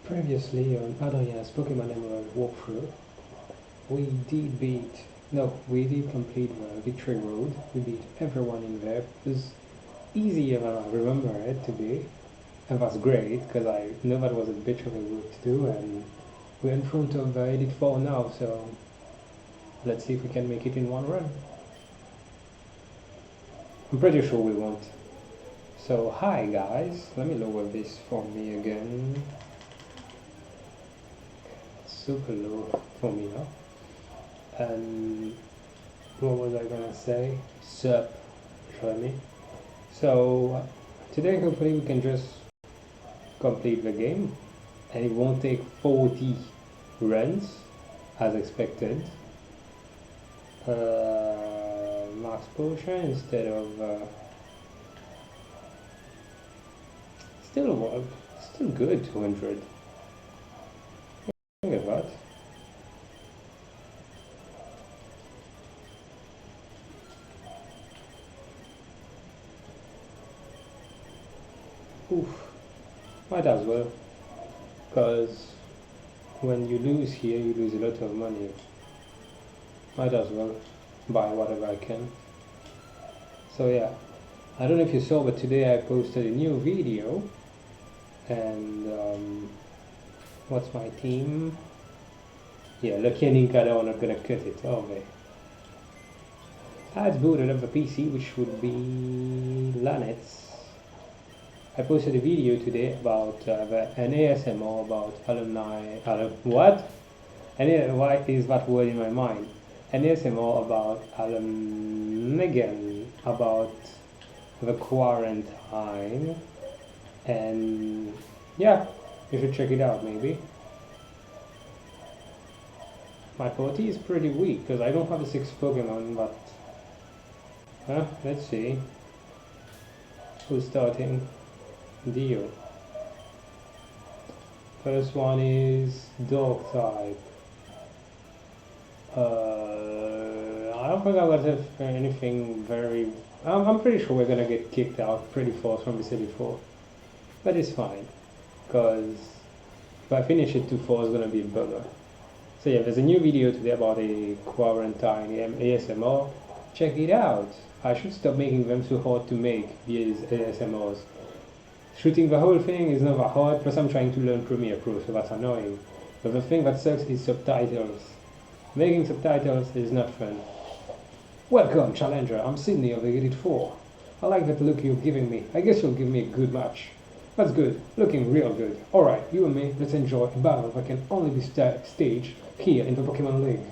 Previously on Adrian's Pokemon Emerald walkthrough, we did complete the Victory Road. We beat everyone in there. It was easier than I remember it to be. And that's great, because I know that was a bit of a route to do, and we're in front of Edit 4 now, so let's see if we can make it in one run. I'm pretty sure we won't. So, hi guys, let me lower this for me again. Super low for me now. And what was I gonna say? Sup, Jeremy. So today hopefully we can just complete the game, and it won't take 40 runs as expected. Max potion instead of still good 200. Look at that. Oof, might as well, because when you lose here, you lose a lot of money. Might as well buy whatever I can. So yeah, I don't know if you saw, but today I posted a new video, and what's my team? Yeah, Lucky and Inkado are not gonna cut it, are they? Let's boot another PC, which would be Lanet's. I posted a video today about an ASMR about alumni. What? Why is that word in my mind? An ASMR about Megan, about the quarantine, and yeah, you should check it out maybe. My party is pretty weak because I don't have a 6 Pokemon, but let's see who's starting. Dio. First one is dog type. I don't think I'm gonna have anything very. I'm pretty sure we're gonna get kicked out pretty fast from the City 4, but it's fine, because if I finish it too far, it's gonna be a bummer. So yeah, there's a new video today about a quarantine ASMR. Check it out. I should stop making them so hard to make, these ASMRs. Shooting the whole thing is not that hard, plus I'm trying to learn Premiere Pro, so that's annoying. But the thing that sucks is subtitles. Making subtitles is not fun. Welcome, Challenger. I'm Sydney of the Edit 4. I like that look you're giving me. I guess you'll give me a good match. That's good. Looking real good. Alright, you and me, let's enjoy a battle that can only be staged here in the Pokemon League.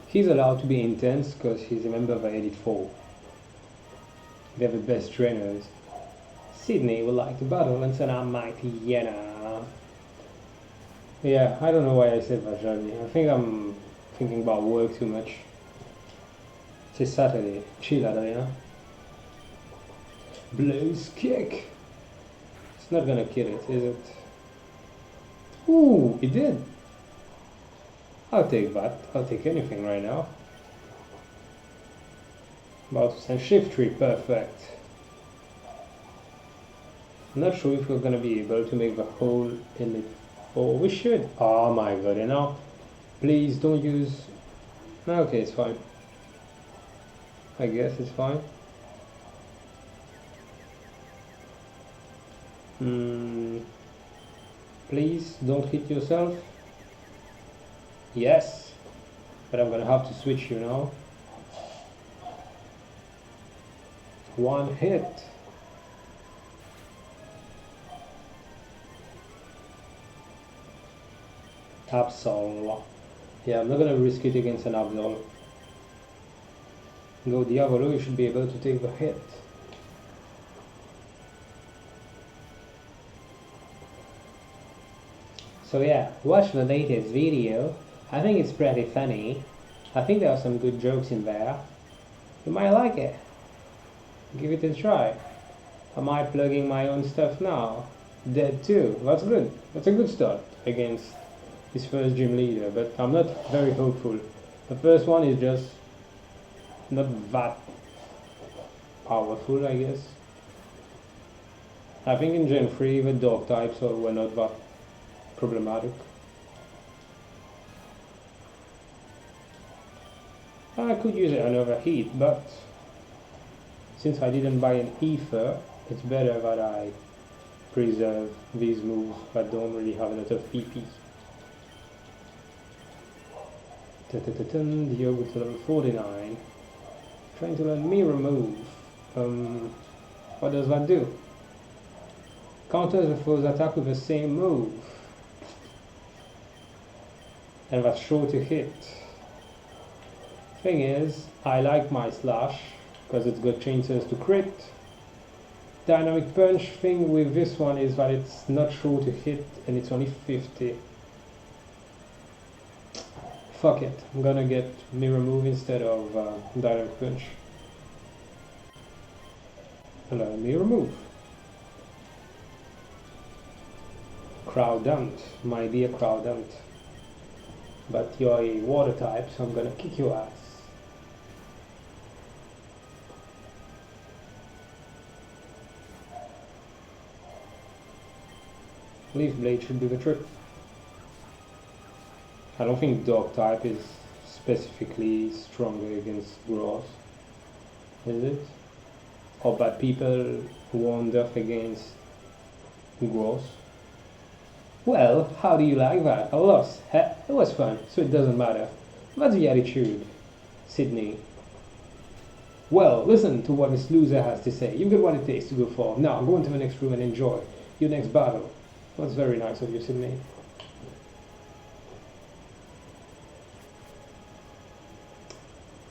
He's allowed to be intense because he's a member of the Edit 4. They're the best trainers. Sydney would like to battle and send out Mighty Yena. Yeah, I don't know why I said that, Jeremy. I think I'm thinking about work too much. It's Saturday. Chill, Adriana. Blaze kick. It's not gonna kill it, is it? Ooh, it did. I'll take that. I'll take anything right now. About to send Shift Tree, perfect. I'm not sure if we're gonna be able to make the whole Elite 4. We should. Oh my god, you know. Please don't use. Okay, it's fine. I guess it's fine. Please don't hit yourself. Yes. But I'm gonna have to switch you now. One hit. Absol. Yeah, I'm not gonna risk it against an Absol. Go Diavolo, you should be able to take the hit. So yeah, watch the latest video. I think it's pretty funny. I think there are some good jokes in there. You might like it. Give it a try. Am I plugging my own stuff now? Dead too. That's good. That's a good start against his first gym leader, but I'm not very hopeful. The first one is just not that powerful, I guess. I think in Gen 3 the dog types were not that problematic. I could use another heat, but since I didn't buy an ether, it's better that I preserve these moves that don't really have a lot of PP. Diogo to level 49. Trying to learn Mirror Move. What does that do? Counters the foe's attack with the same move. And that's sure to hit. Thing is, I like my slash because it's got chances to crit. Dynamic punch thing with this one is that it's not sure to hit and it's only 50. Fuck it, I'm gonna get Mirror Move instead of Dynamic punch. Hello, Mirror Move. Crowdant, might be a Crowdant. But you're a water type, so I'm gonna kick your ass. Leaf Blade should do the trick. I don't think dog type is specifically stronger against grass, is it? Or bad people won't deaf against grass. Well, how do you like that? I lost. It was fun, so it doesn't matter. That's the attitude, Sydney. Well, listen to what this loser has to say. You've got what it takes to go far. Now, go into the next room and enjoy your next battle. That's very nice of you, Sydney.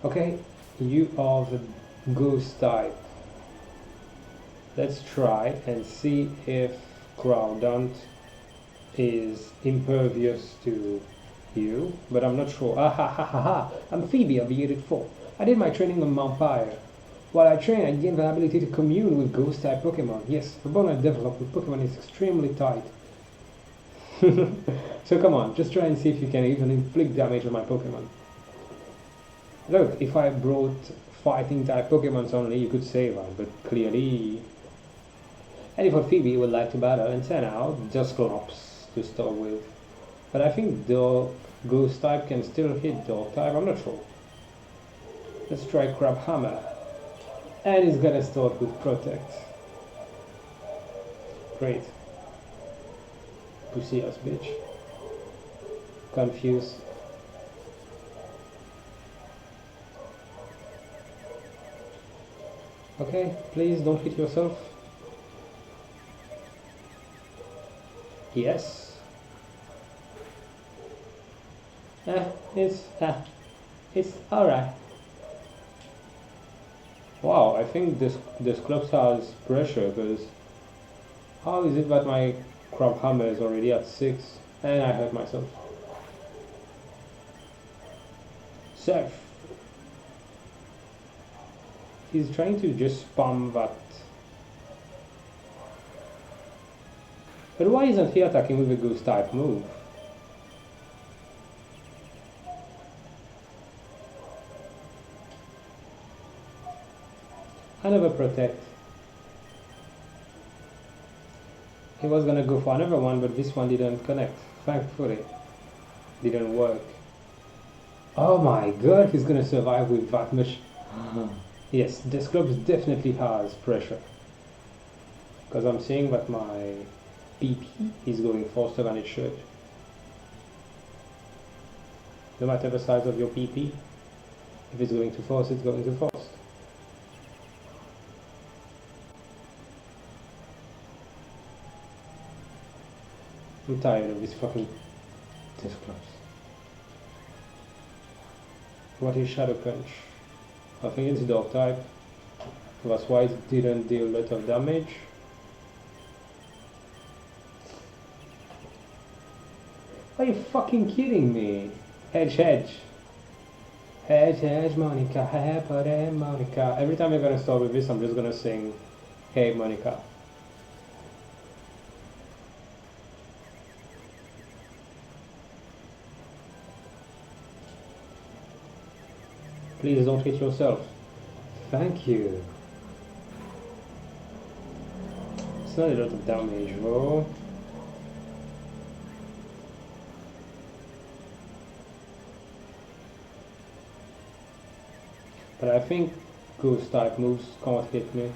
Okay, you are the ghost type. Let's try and see if Groudon is impervious to you, but I'm not sure. Ah ha ha ha ha! I'm Phoebe of the 84. I did my training on Vampire. While I train, I gained the ability to commune with ghost-type Pokémon. Yes, the bond I developed with Pokémon is extremely tight. So come on, just try and see if you can even inflict damage on my Pokémon. Look, if I brought fighting-type Pokémons only, you could say that, but clearly... And if Phoebe would like to battle and send out Dusclops to start with. But I think Ghost-type can still hit Dog-type, I'm not sure. Let's try Crabhammer. And he's gonna start with Protect. Great. Pussy ass bitch. Confuse. Okay, please don't hit yourself. Yes. It's alright. Wow, I think this club has pressure, because how is it that my Crabhammer is already at 6 and I hurt myself? Surf. He's trying to just spam that. But why isn't he attacking with a ghost type move? I never protect. He was gonna go for another one, but this one didn't connect. Thankfully. Didn't work. Oh my god, he's gonna survive with that much. Yes, this club definitely has pressure. Because I'm seeing that my PP is going faster than it should. No matter the size of your PP, if it's going too fast, it's going too fast. I'm tired of this fucking Disclops. What is Shadow Punch? I think it's dog type. That's why it didn't deal a lot of damage. Are you fucking kidding me? Hedge, hedge. Hedge, hedge, Monica, hey, Monica. Every time you're gonna start with this, I'm just gonna sing, hey, Monica. Please don't hit yourself. Thank you. not a lot of damage though. But I think ghost type moves can't hit me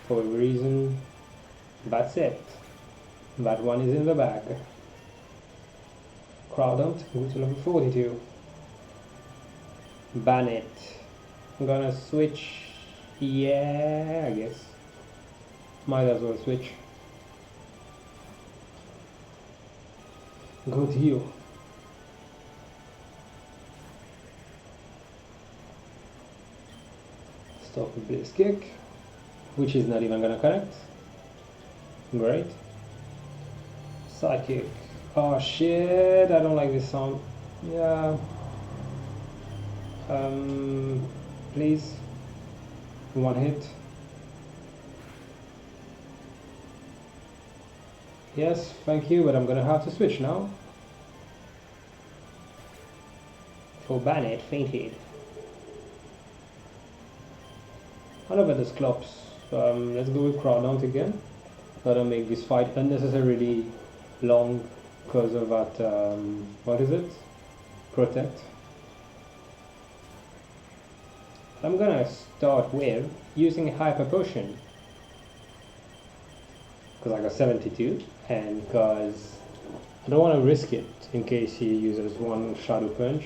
for a reason. That's it. That one is in the bag. Crowd hunt, go to level 42. Ban it. I'm gonna switch. Yeah, I guess. Might as well switch. Go to heal. Stop with Blaze Kick, which is not even gonna connect. Great. Psychic. Oh shit, I don't like this sound. Yeah. Please. One hit. Yes, thank you, but I'm gonna have to switch now. For Bannet, fainted. However, this clubs. Let's go with Crowdhunt again. Gotta make this fight unnecessarily long because of that. What is it? Protect. I'm gonna start with using a Hyper Potion because I got 72 and because I don't want to risk it in case he uses one Shadow Punch.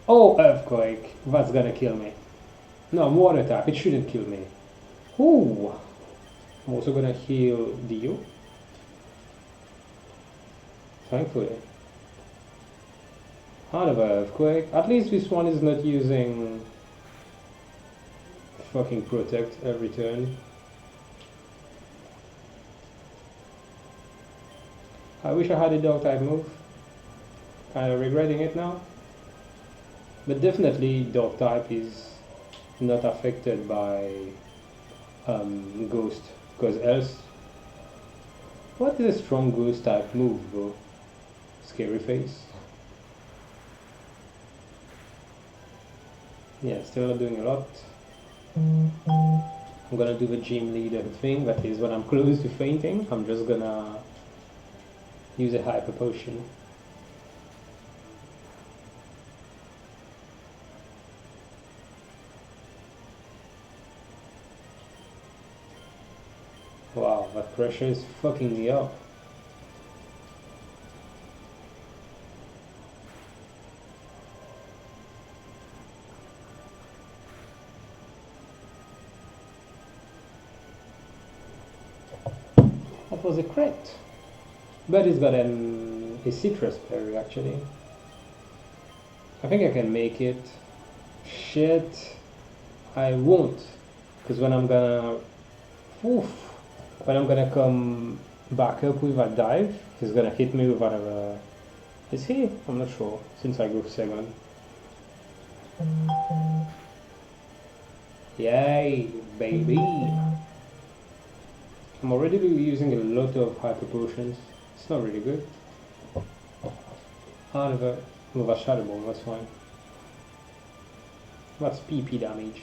Oh, Earthquake! That's gonna kill me. No, Water type, it shouldn't kill me. Ooh! I'm also gonna heal Dio. Thankfully. Another Earthquake. At least this one is not using fucking Protect every turn. I wish I had a dog type move. Kinda regretting it now. But definitely dog type is not affected by Ghost. Because else... What is a strong Ghost type move bro? Scary Face. Yeah, still not doing a lot. I'm gonna do the gym leader thing, that is when I'm close to fainting, I'm just gonna use a Hyper Potion. Wow, that pressure is fucking me up. That was a crit. But it's got a citrus berry actually. I think I can make it. Shit. I won't. Because when I'm gonna... Oof. When I'm gonna come back up with that dive, he's gonna hit me with whatever... Is he? I'm not sure, since I go second. Yay, baby! I'm already using a lot of Hyper Potions. It's not really good. However, with a Shadow Ball, that's fine. That's PP damage.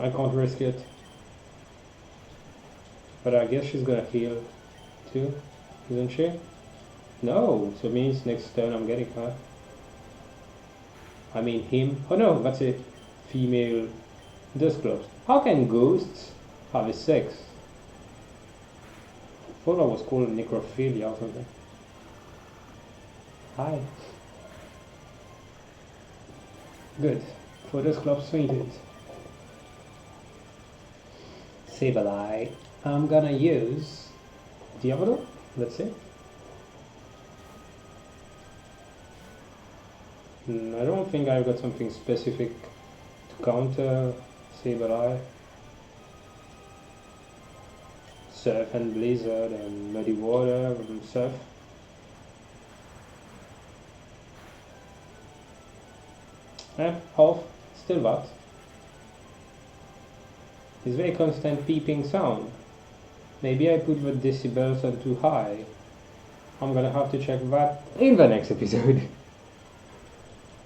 I can't risk it. But I guess she's gonna heal too, isn't she? No, so it means next turn I'm getting her. I mean him. Oh no, that's a female Dusclops. How can ghosts have a sex? I thought I was called necrophilia or something. Hi. Good. For Dusclops fainted. Sableye. I'm gonna use Diablo, let's see. I don't think I've got something specific to counter Sableye. Surf and Blizzard and Muddy Water and Surf. Half, still that. It's very constant peeping sound. Maybe I put the decibels on too high. I'm gonna have to check that in the next episode.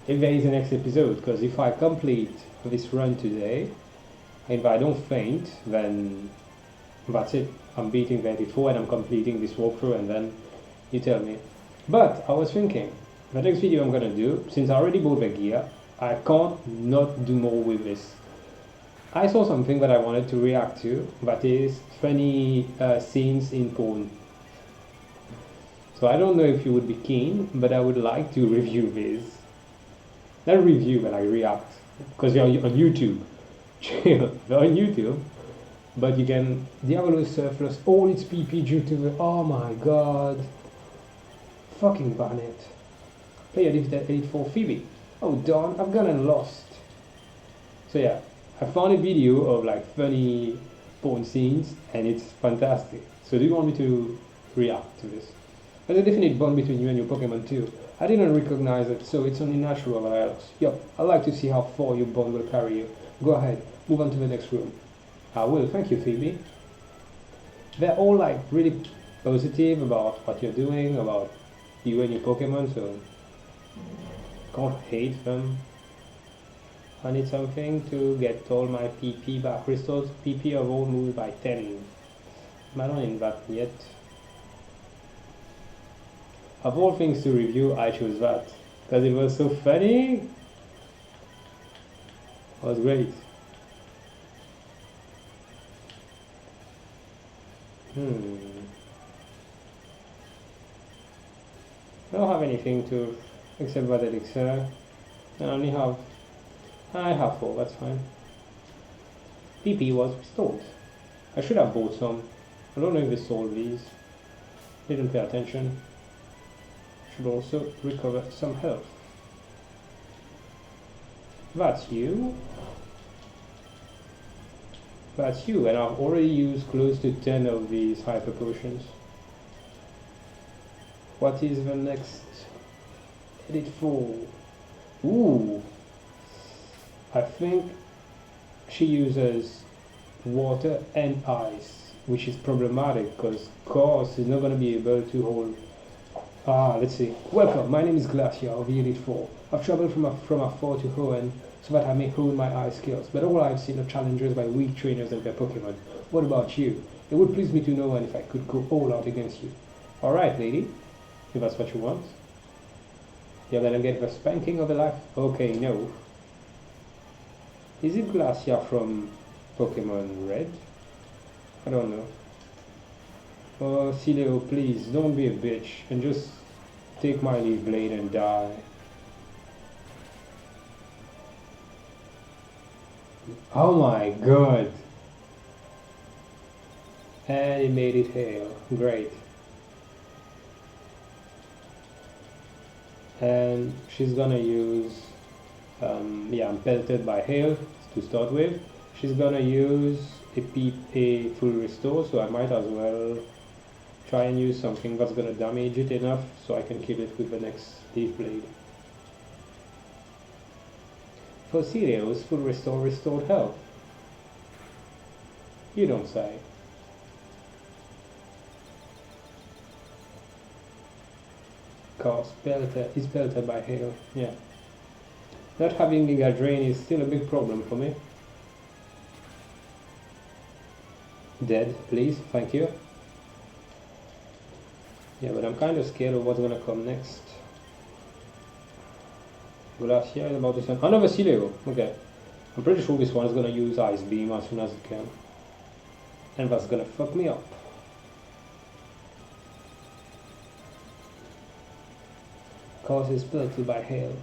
If there is a next episode, because if I complete this run today, and if I don't faint, then that's it. I'm beating the EP4 and I'm completing this walkthrough, and then you tell me. But I was thinking, the next video I'm gonna do, since I already bought the gear, I can't not do more with this. I saw something that I wanted to react to, that is funny scenes in porn. So I don't know if you would be keen, but I would like to review this. Not review, but I react. Because you're on YouTube. You're on YouTube. But you can... Diablo surplus all its PP due to the... Oh my god. Fucking ban it. Play Edit for Phoebe. Oh darn, I've gotten lost. So yeah, I found a video of like funny porn scenes and it's fantastic. So do you want me to react to this? There's a definite bond between you and your Pokemon too. I didn't recognize it, so it's only natural that else. Yup, I'd like to see how far your bond will carry you. Go ahead, move on to the next room. I will, thank you Phoebe. They're all like really positive about what you're doing, about you and your Pokemon, so can't hate them. I need something to get all my PP back. Restores PP of all moves by 10. I don't need that yet. Of all things to review, I chose that. Because it was so funny. It was great. I don't have anything to except that elixir. I only have... I have 4, that's fine. PP was restored. I should have bought some. I don't know if they sold these. Didn't pay attention. Should also recover some health. That's you. That's you, and I've already used close to 10 of these hyper potions. What is the next edit for? Ooh. I think she uses water and ice, which is problematic because Course is not going to be able to hold. Let's see. Welcome, my name is Glacia of Unit 4. I've traveled from afar to Hoenn so that I may hone my ice skills, but all I've seen are challenges by weak trainers and their Pokemon. What about you? It would please me to know if I could go all out against you. Alright, lady, if that's what you want. You're gonna get the spanking of a life? Okay, no. Is it Glacia from Pokemon Red? I don't know. Oh, Sileo, please, don't be a bitch and just take my leaf blade and die. Oh my god! And it made it hail. Great. And she's gonna use... yeah, I'm pelted by hail to start with. She's gonna use a full restore, so I might as well try and use something that's gonna damage it enough so I can kill it with the next leaf blade. For Celios, full restore restored health. You don't say. Cause is pelted by hail, yeah. Not having Giga Drain is still a big problem for me. Dead, please, thank you. Yeah, but I'm kind of scared of what's gonna come next. Glacia is about to send another Sileo. Okay. I'm pretty sure this one is gonna use Ice Beam as soon as it can. And that's gonna fuck me up. Cause is pelted by hail.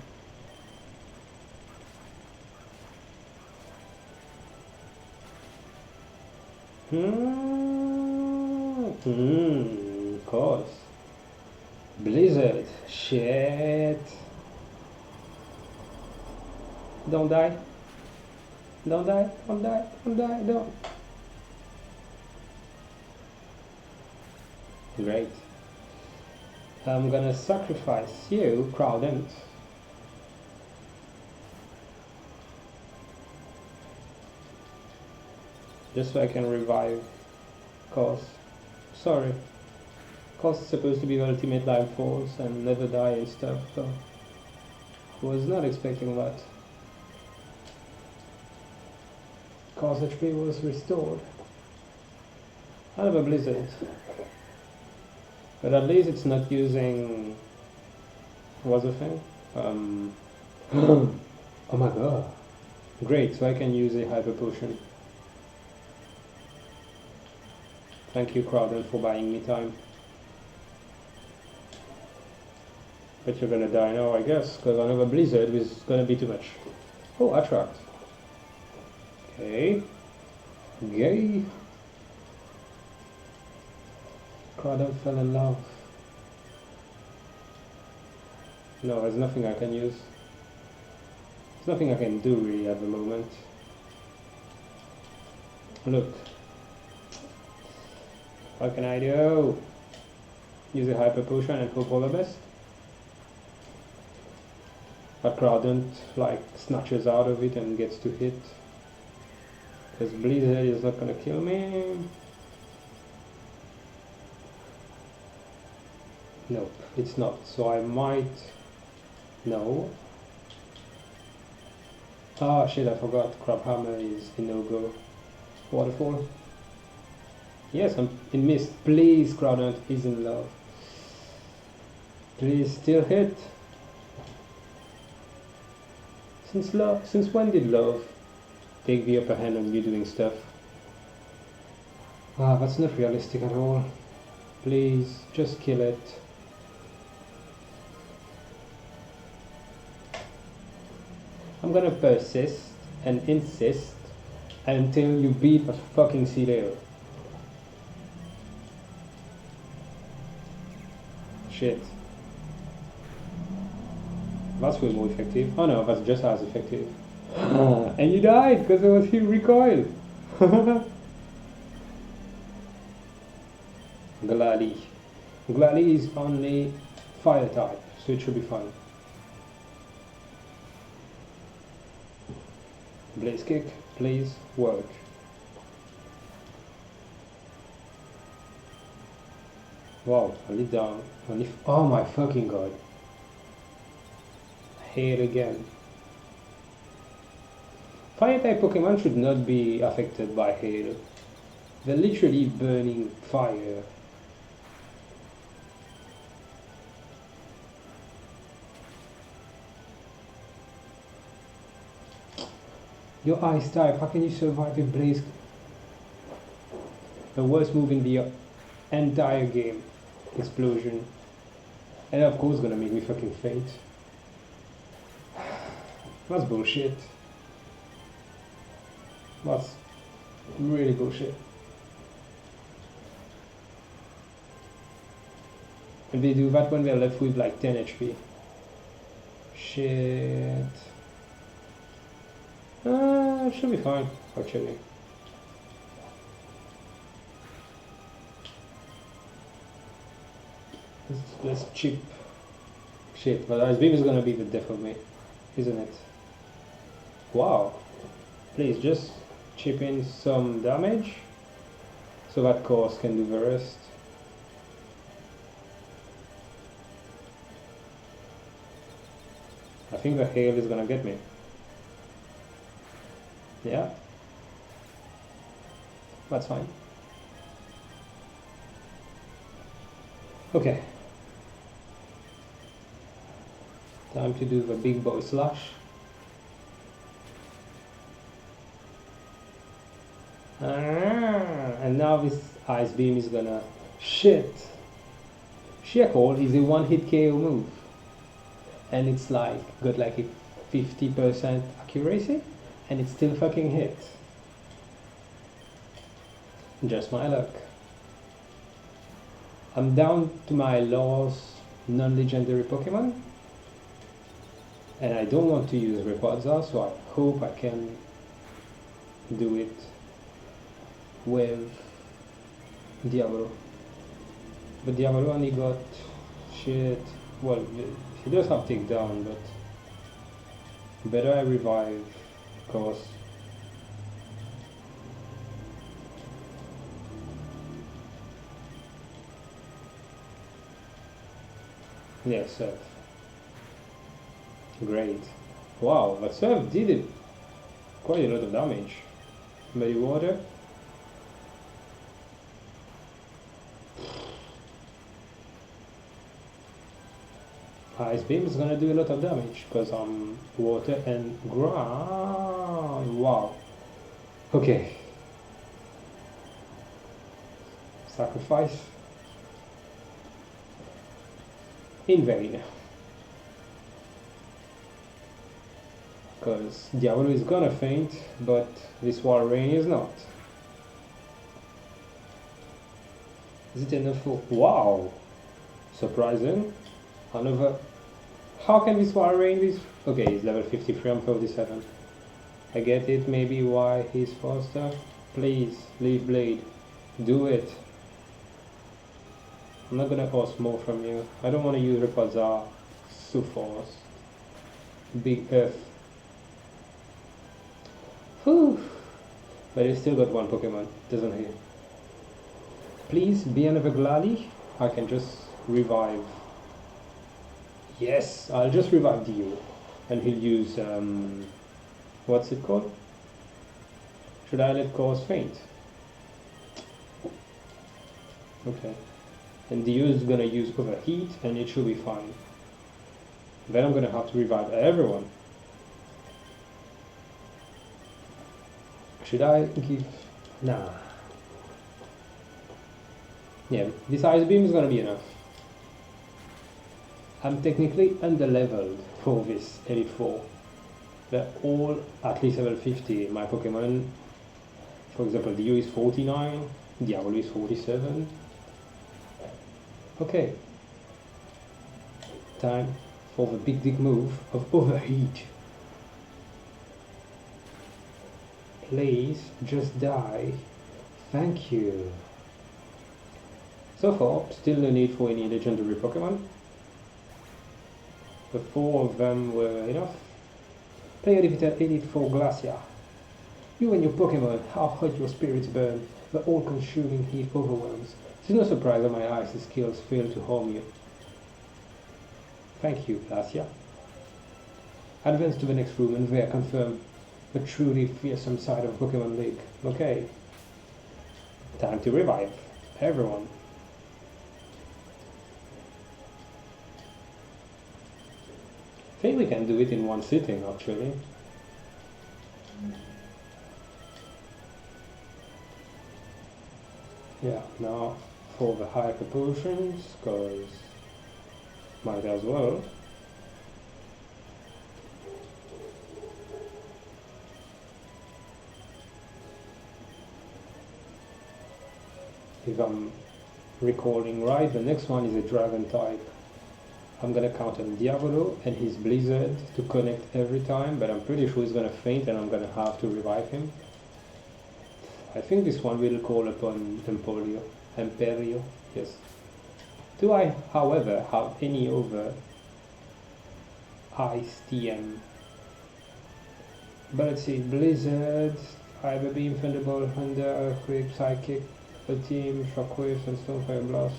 Of course. Blizzard. Shit. Don't die. Don't die. Don't die. Don't die. Don't. Great. I'm gonna sacrifice you, Crowdent. just so I can revive Cos. Sorry. Cos is supposed to be ultimate life force and never die and stuff, so I was not expecting that. Cos HP was restored. I have a blizzard. But at least it's not using... what's the thing? Oh my god. Great, so I can use a hyper potion. Thank you, Crowden, for buying me time. But you're gonna die now, I guess, because another blizzard is gonna be too much. Oh, attract. Okay. Gay. Crowden fell in love. No, there's nothing I can use. There's nothing I can do really at the moment. Look. What can I do? Use a hyper potion and hope for the best. But Crowdent like snatches out of it and gets to hit. Because Blizzard is not gonna kill me. Nope, it's not. So I might... No. Ah shit, I forgot. Crab Hammer is a no-go. Waterfall. Yes, I'm in mist. Please, Crowdent is in love. Please still hit. Since when did love take the upper hand on you doing stuff? Ah, that's not realistic at all. Please, just kill it. I'm gonna persist and insist until you beat a fucking sea layer. Shit. That's way more effective. Oh no, that's just as effective. And you died because there was heal recoil. Glally. Glally is only fire type, so it should be fine. Blaze kick, please work. Wow, I lit down. Oh my fucking god. Hail again. Fire type Pokemon should not be affected by hail. They're literally burning fire. Your ice type, how can you survive a blaze? The worst move in the entire game. Explosion. And of course gonna make me fucking faint. That's bullshit. That's really bullshit. And they do that when they're left with like 10 HP. Shit. Should be fine, actually. Let's chip. Shit, but Ice Beam is gonna be the death of me, isn't it? Wow. Please just chip in some damage so that course can do the rest. I think the hail is gonna get me. Yeah. That's fine. Okay. Time to do the big boy slash. And now this ice beam is gonna... Shit! Sheer Cold is a one-hit KO move. And it's like, got like a 50% accuracy, and it's still fucking hit. Just my luck. I'm down to my last non-legendary Pokemon. And I don't want to use Rayquaza, so I hope I can do it with Diablo. But Diablo only got shit. Well, he does have takedown, but better I revive, because Yeah, surf. Great. Wow, but surf did it quite a lot of damage. Muddy water. Ice beam is gonna do a lot of damage because I'm water and ground. Wow. Okay. Sacrifice. In vain. Because Diablo is gonna faint, but this Water Rain is not. Is it enough for... Wow! Surprising. Another... How can this Water Rain be... Okay, he's level 53, I'm 37. I get it, maybe why he's faster. Please, leave Blade. Do it. I'm not gonna ask more from you. I don't want to use Rayquaza so fast. Big F. Whew. But he's still got one Pokemon, doesn't he? Please be another Glady. I can just revive. Yes, I'll just revive Dio. And he'll use, what's it called? Should I let Cause faint? Okay. And Dio is gonna use Overheat and it should be fine. Then I'm gonna have to revive everyone. Should I give... Nah. Yeah, this Ice Beam is gonna be enough. I'm technically under-leveled for this Elite Four. They're all at least level 50. My Pokemon, for example, Dio is 49, Diablo is 47. Okay. Time for the big dick move of Overheat. Please, just die. Thank you. So far, still no need for any legendary Pokemon. The 4 of them were enough. Play Elite 4 Glacia. You and your Pokemon, how hot your spirits burn. The all-consuming heat overwhelms. It's no surprise that my ice skills fail to harm you. Thank you, Glacia. Advance to the next room and there confirm the truly fearsome side of Pokemon League. Okay. Time to revive everyone. I think we can do it in one sitting actually. Yeah, now for the hyper potions, cause might as well. If I'm recalling right, the next one is a dragon type. I'm gonna count on Diavolo and his Blizzard to connect every time, but I'm pretty sure he's gonna faint and I'm gonna have to revive him. I think this one will call upon Emperio, yes. Do I, however, have any other Ice TM? But let's see, Blizzard, Hyper Beam, Thunderbolt, Thunder, Earthquake, Psychic, a team, Shockwaves and Stonefire Blast.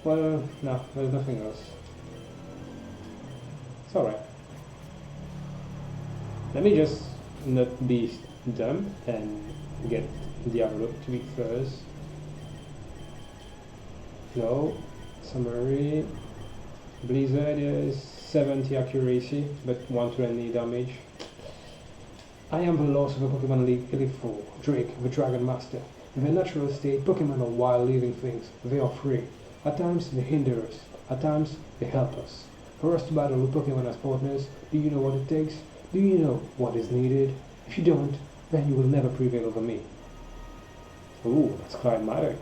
Well, no, there's nothing else. It's alright. Let me just not be dumb and get Diablo to be first. No, summary. Blizzard is 70 accuracy, but 120 damage. I am the loss of a Pokemon League Elite 4, Drake, the Dragon Master. In their natural state, Pokemon are wild living things. They are free. At times they hinder us, at times they help us. For us to battle with Pokemon as partners, do you know what it takes? Do you know what is needed? If you don't, then you will never prevail over me. Ooh, that's climatic.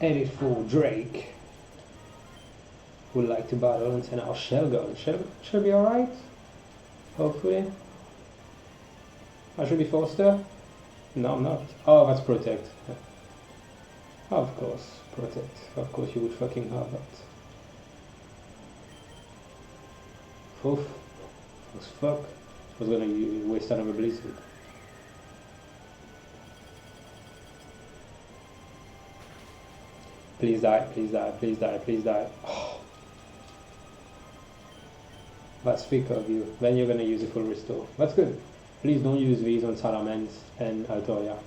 Elite 4 Drake would like to battle and send out Shelgon. She'll be alright? Hopefully. I should be faster? No, I'm not. Oh, that's Protect. Of course, Protect. Of course you would fucking have that. Oof. As fuck. I was gonna waste another Blizzard. Please die, please die, please die, please die. Oh, that's thick of you. Then you're gonna use a full restore. That's good. Please don't use these on Salamence and Altoria.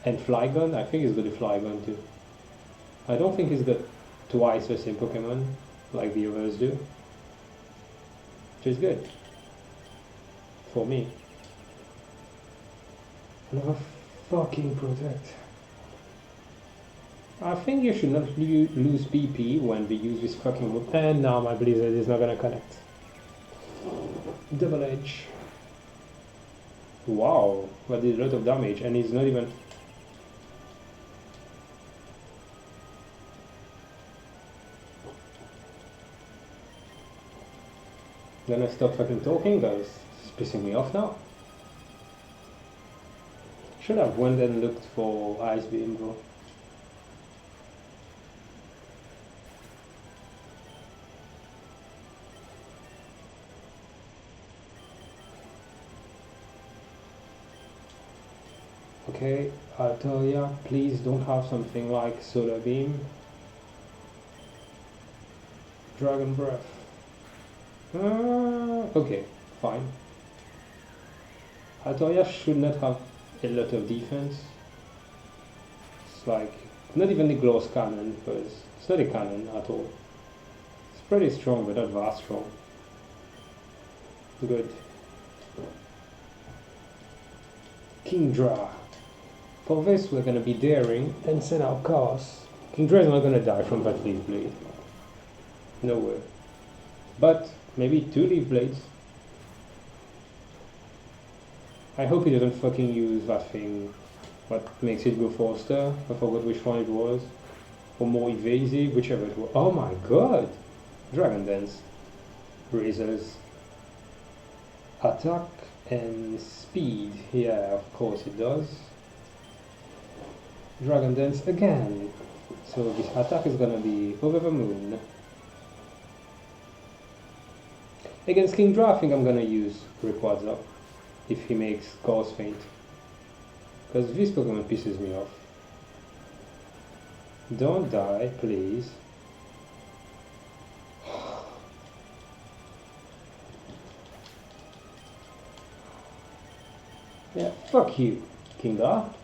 And Flygon, I think he's got a Flygon too. I don't think he's got twice the same Pokemon like the others do. Which is good. For me. Another fucking Protect. I think you should not lose BP when we use this fucking move. And now my Blizzard is not gonna connect. Double Edge. Wow, that did a lot of damage and he's not even... Gonna stop fucking talking, guys. It's pissing me off now. Should have went and looked for Ice Beam, bro. Okay, Altaria, please don't have something like Solar Beam. Dragon Breath. Okay, fine. Altaria should not have a lot of defense. It's like, not even the Gloss Cannon, because it's not a cannon at all. It's pretty strong, but not that strong. Good. Kingdra. For this, we're gonna be daring and send out Chaos. Kingdra is not gonna die from that Leaf Blade. No way. But maybe 2 Leaf Blades. I hope he doesn't fucking use that thing what makes it go faster. I forgot which one it was. Or more evasive, whichever it was. Oh my god! Dragon Dance. Razors. Attack and speed. Yeah, of course it does. Dragon Dance again. So this attack is gonna be over the moon. Against Kingdra, I think I'm gonna use Rayquaza if he makes Gauss Faint. Because this Pokemon pisses me off. Don't die, please. Yeah, fuck you, Kingdra.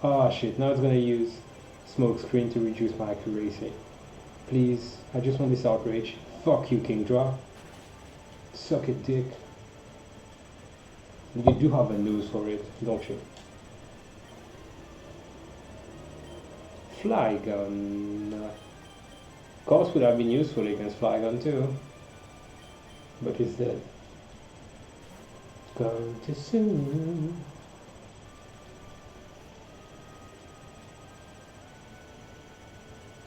Oh shit, now it's gonna use Smoke Screen to reduce my accuracy. Please, I just want this outrage. Fuck you, Kingdra. Suck it, dick. You do have a nose for it, don't you? Flygon. Course would have been useful against Flygon too. But he's dead. Gone too soon.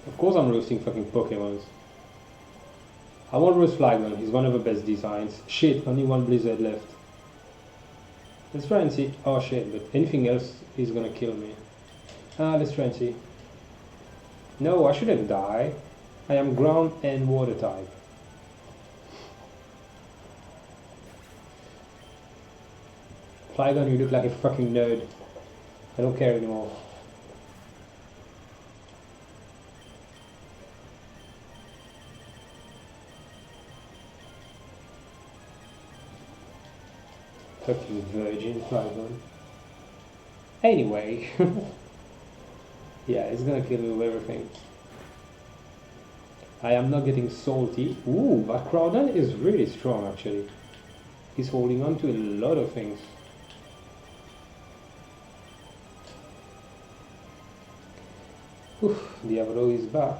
Of course I'm roasting fucking Pokemons. I won't roast Flygon, he's one of the best designs. Shit, only one Blizzard left. Let's try and see. Oh shit, but anything else is gonna kill me. Let's try and see. No, I shouldn't die. I am ground and water type. Flygon, you look like a fucking nerd. I don't care anymore. Fucking virgin Flygon. Anyway. Yeah, it's gonna kill me with everything. I am not getting salty. Ooh, that Crowdon is really strong actually. He's holding on to a lot of things. Oof, Diablo is back.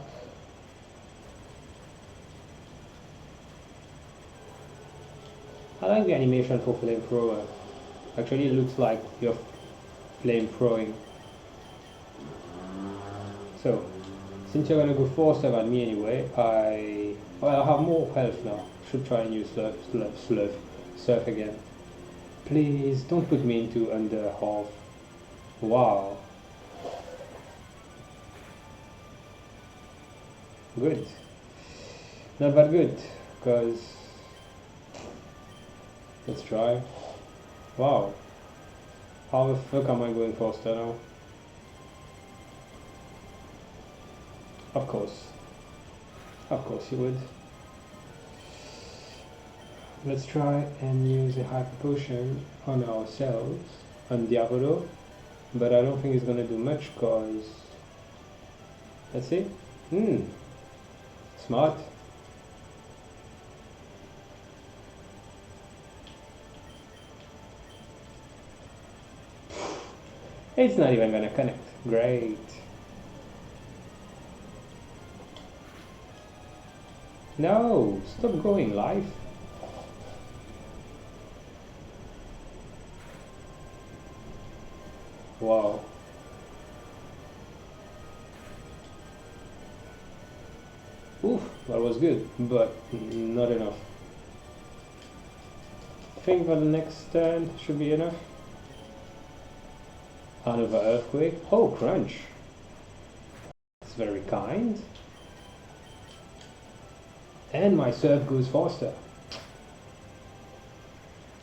I like the animation for Flamethrower. Actually, it looks like you're flamethrowing. So, since you're gonna go faster than me anyway, I have more health now. Should try and use Surf again. Please don't put me into under half. Wow. Good. Not that good, because let's try. Wow. How the fuck am I going faster now? Of course. Of course you would. Let's try and use a hyper potion on ourselves, on Diavolo, but I don't think it's gonna do much cause... Let's see. Smart. It's not even gonna connect. Great. No, stop going live. Wow. Oof, that was good, but not enough. I think for the next turn should be enough. Another earthquake. Oh, crunch. That's very kind. And my serve goes faster.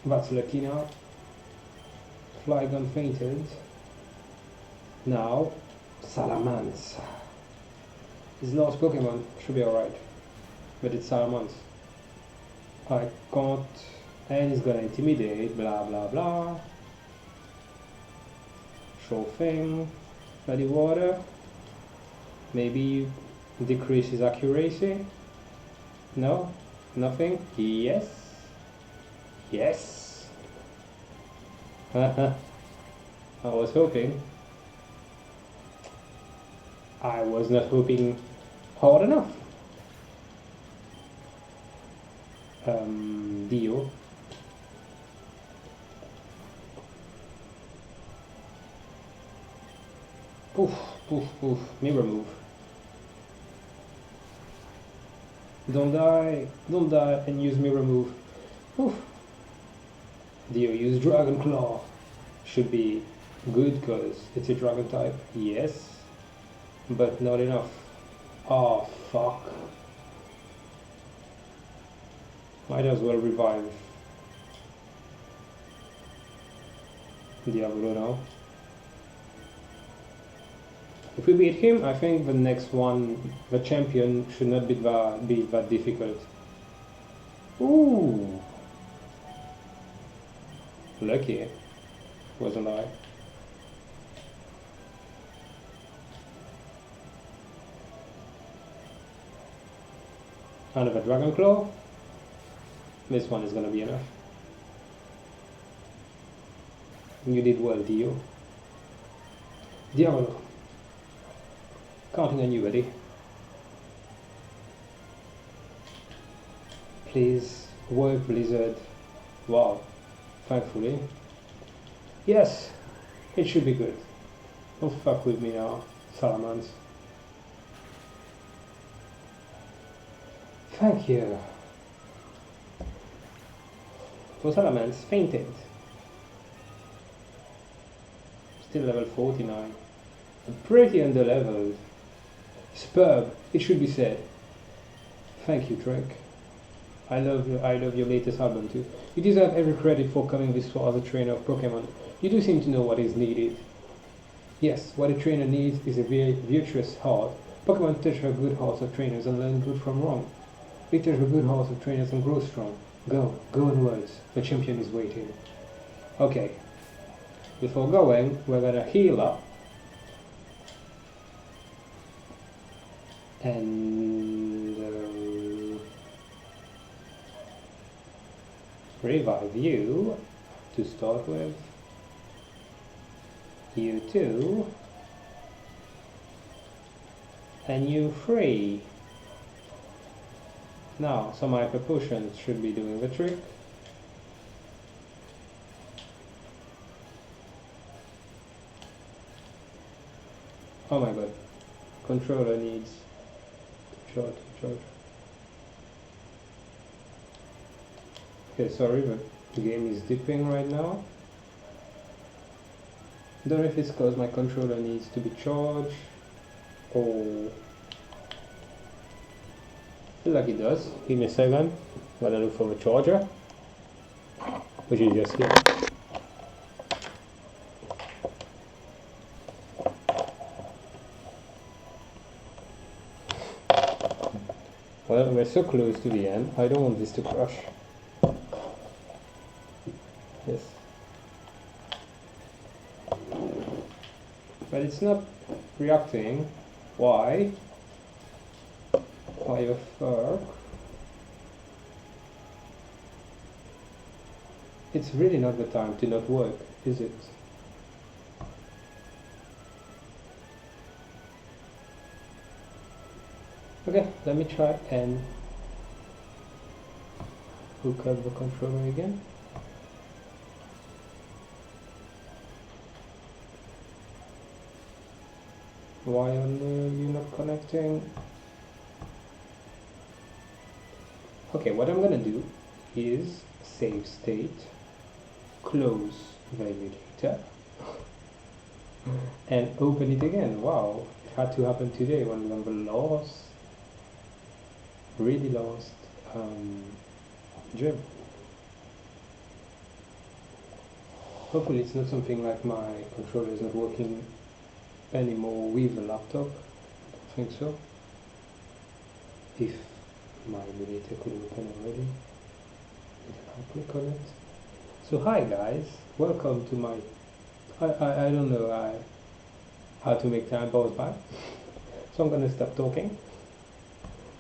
That's lucky now. Flygon fainted. Now, Salamence. His last Pokemon should be alright. But it's Salamence. I can't... And he's gonna intimidate, blah blah blah. Sure thing. Bloody water. Maybe decrease his accuracy. No? Nothing? Yes? Yes! I was hoping. I was not hoping hard enough. Dio. Poof, poof, poof. Mirror move. Don't die and use mirror move. Oof. Dio use Dragon Claw. Should be good because it's a dragon type. Yes. But not enough. Oh fuck. Might as well revive Diablo now. If we beat him, I think the next one, the champion, should not be that difficult. Ooh! Lucky, wasn't I? Another Dragon Claw. This one is gonna be enough. You did well, Dio. Diablo. Counting on you, Eddie. Please work, Blizzard. Wow. Thankfully. Yes! It should be good. Don't fuck with me now, Salamence. Thank you. So Salamence fainted. Still level 49. Pretty underleveled. Superb, it should be said. Thank you, Drake. I love your latest album too. You deserve every credit for coming this far as a trainer of Pokemon. You do seem to know what is needed. Yes, what a trainer needs is a virtuous heart. Pokemon touch the good hearts of trainers and learn good from wrong. We touch the good hearts of trainers and grow strong. Go onwards. The champion is waiting. Okay. Before going, we're gonna heal up. And revive you to start with. You two. And you three. Now, some hyper potions should be doing the trick. Oh my god. Controller needs to charge. Okay, sorry, but the game is dipping right now. Don't know if it's because my controller needs to be charged or... I feel like it does. Give me a second. Gotta look for the charger, which is just here. Well, we're so close to the end. I don't want this to crash. Yes. But it's not reacting. Why? Why the fuck? It's really not the time to not work, is it? Okay, let me try and hook up the controller again. Why on you not connecting? Okay, what I'm gonna do is save state, close the emulator, and open it again. Wow, it had to happen today when we were lost, really lost gym. Hopefully it's not something like my controller is not working anymore with the laptop. I don't think so. If my emulator could open already, I'll click on it. So hi guys, welcome to my, I don't know how to make time pause by. So I'm gonna stop talking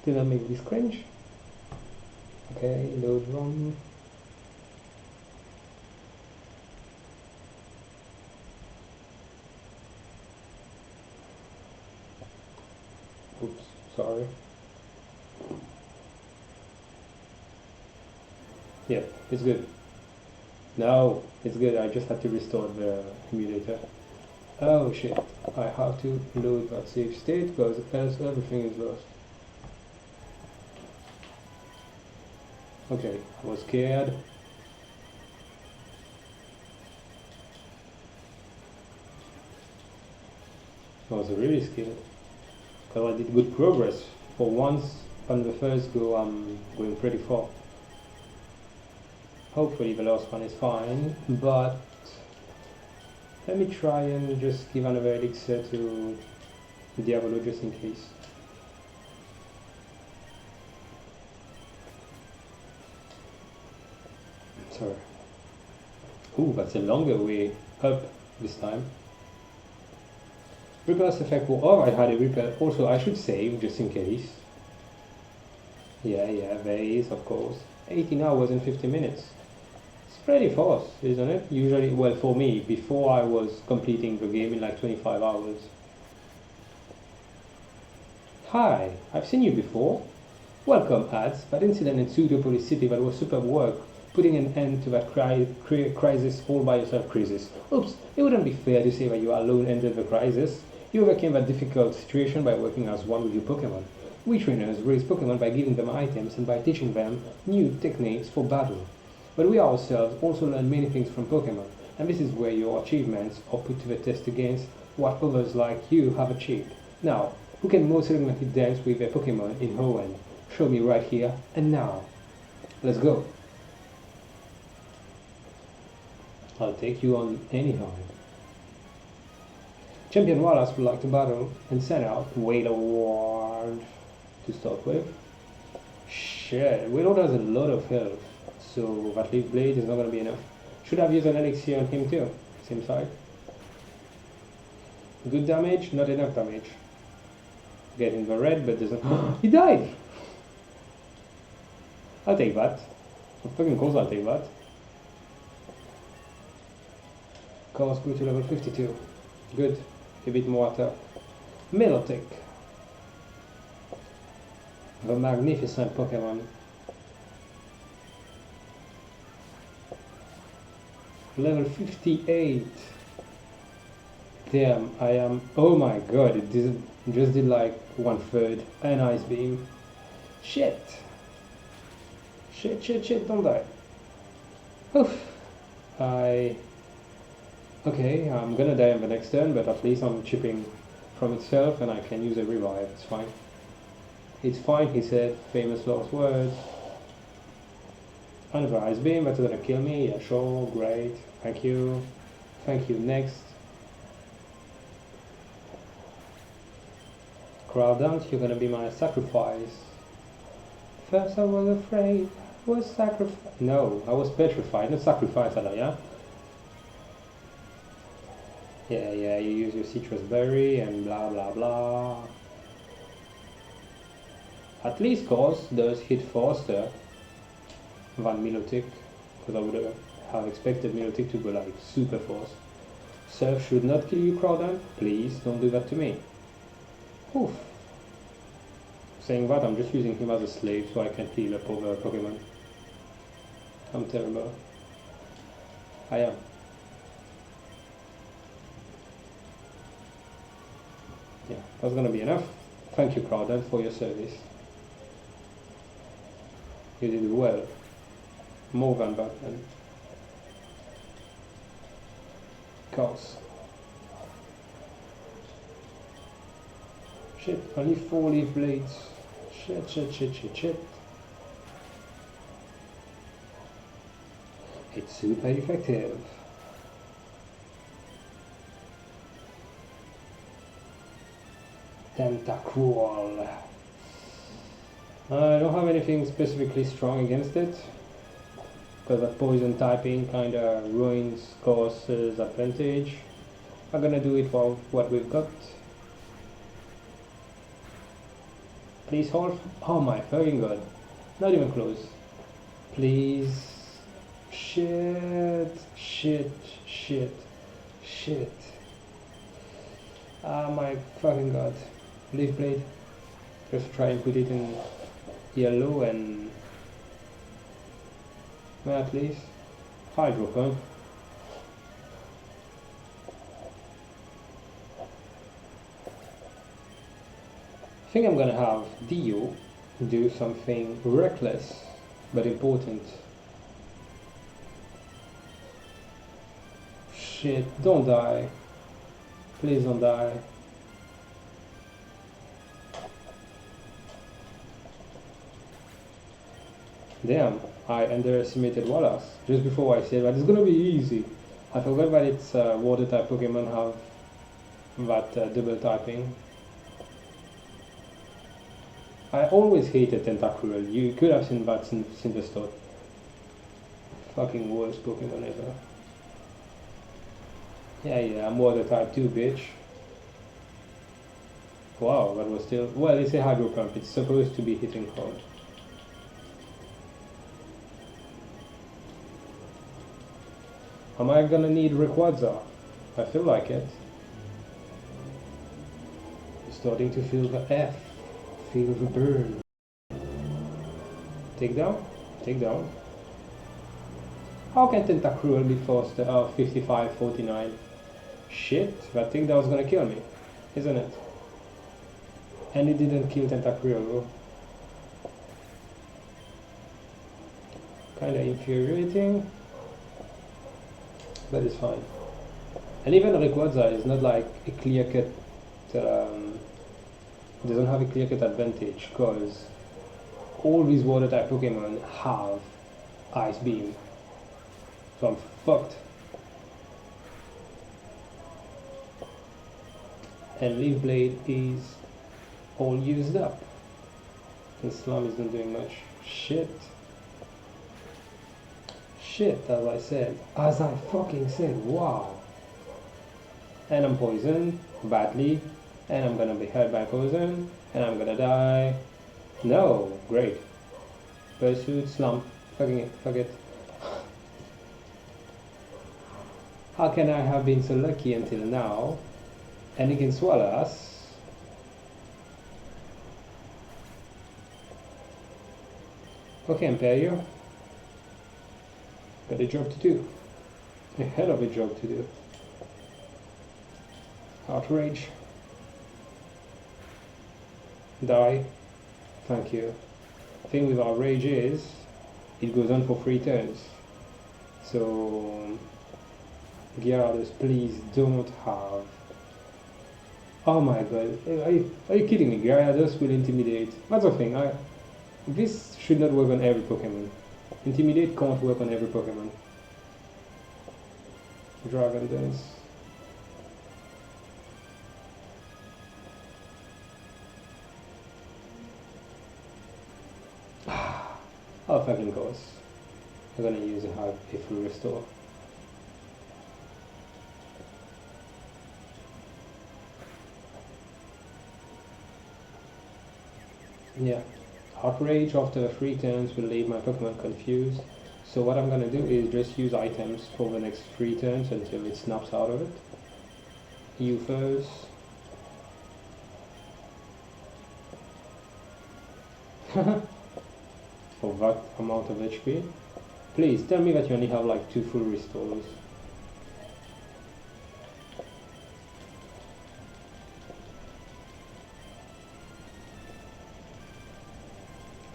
till I make this cringe. Okay, load ROM. Oops, sorry. Yeah, it's good. No, it's good. I just had to restore the emulator. Oh shit, I have to load that save state because else everything is lost. Okay, I was scared. I was really scared because I did good progress. For once on the first go, I'm going pretty far. Hopefully the last one is fine, but let me try and just give another elixir to Diablo just in case. Sorry. Ooh, that's a longer way up this time. Repairs effect will, oh, I had a repair. Also, I should save just in case. Yeah, there is, of course. 18 hours and 50 minutes. It's pretty fast, isn't it? Usually, well, for me, before I was completing the game in like 25 hours. Hi, I've seen you before. Welcome, ads. That incident in Pseudopolis City, that was superb work. Putting an end to that crisis all by yourself crisis. Oops, it wouldn't be fair to say that you alone ended the crisis. You overcame that difficult situation by working as one with your Pokémon. We trainers raise Pokémon by giving them items and by teaching them new techniques for battle. But we ourselves also learn many things from Pokémon, and this is where your achievements are put to the test against what others like you have achieved. Now, who can most elegantly dance with their Pokémon in Hoenn? Show me right here and now. Let's go. I'll take you on anyhow. Champion Wallace would like to battle and send out Wade Ward to start with. Shit, Wade has a lot of health, so that Leaf Blade is not going to be enough. Should have used an elixir on him too, seems like. Good damage, not enough damage. Getting the red, but doesn't. He died! I'll take that. Of fucking course I'll take that. Cost grew to level 52. Good. A bit more attack. Milotic. The magnificent Pokemon. Level 58. Damn, I am. Oh my god, it just did like 1/3. An ice beam. Shit. Shit, don't die. Oof. Okay, I'm gonna die on the next turn, but at least I'm chipping from itself and I can use a revive, it's fine. It's fine, he said, famous last words. Another ice beam, that's gonna kill me, yeah sure, great, thank you. Thank you, next. Crowd dance, you're gonna be my sacrifice. First I was afraid, I was sacrificed. No, I was petrified, not sacrificed, yeah? Yeah, you use your citrus berry and blah blah blah. At least Course does hit faster than Milotic, because I would have expected Milotic to go like super fast. Surf should not kill you, Crowdon. Please don't do that to me. Oof. Saying that, I'm just using him as a slave so I can heal up over Pokemon. I'm terrible. I am. Yeah, that's gonna be enough. Thank you, Crowdon, for your service. You did well. More than Batman. Course. Shit, only 4 leaf blades. Shit. It's super effective. Tentacruel. I don't have anything specifically strong against it, because that poison typing kinda ruins Course's advantage. I'm gonna do it for what we've got. Please hold. Oh my fucking god. Not even close. Please. Shit. Ah my fucking god. Leaf blade. Just try and put it in yellow and. Well, at least. Hydro pump. I think I'm gonna have Dio do something reckless but important. Shit, don't die. Please don't die. Damn, I underestimated Wallace. Just before I said that it's gonna be easy. I forgot that it's water type Pokemon have that double typing. I always hated Tentacruel. You could have seen that since the start. Fucking worst Pokemon ever. Yeah, I'm water type too, bitch. Wow, that was still. Well, it's a Hydro Pump. It's supposed to be hitting hard. Am I gonna need Rayquaza? I feel like it. Starting to feel the F. Feel the burn. Take down? Take down. How can Tentacruel be faster? 55, 49. Shit, that thing that was gonna kill me, isn't it? And it didn't kill Tentacruel. Kinda infuriating, but it's fine. And even Rayquaza is not like a clear-cut, doesn't have a clear-cut advantage, because all these water-type Pokemon have Ice Beam. So I'm fucked. And Leaf Blade is all used up. And Slum isn't doing much. Shit, as I said. As I fucking said, wow. And I'm poisoned, badly. And I'm gonna be hurt by poison. And I'm gonna die. No, great. Pursuit, Slump. Fucking it, fuck it. How can I have been so lucky until now? And he can swallow us. Okay, Imperio. Got a job to do. A hell of a job to do. Outrage. Die. Thank you. The thing with Outrage is, it goes on for 3 turns. So, Gyarados, please don't have. Oh my god, are you kidding me? Gyarados will intimidate. That's the thing, this should not work on every Pokemon. Intimidate can't work on every Pokemon. Dragon Dance. Oh, fucking course. I'm gonna use a full restore. Yeah. Outrage after 3 turns will leave my Pokemon confused. So what I'm gonna do is just use items for the next 3 turns until it snaps out of it. You first. For that amount of HP. Please tell me that you only have like 2 full restores.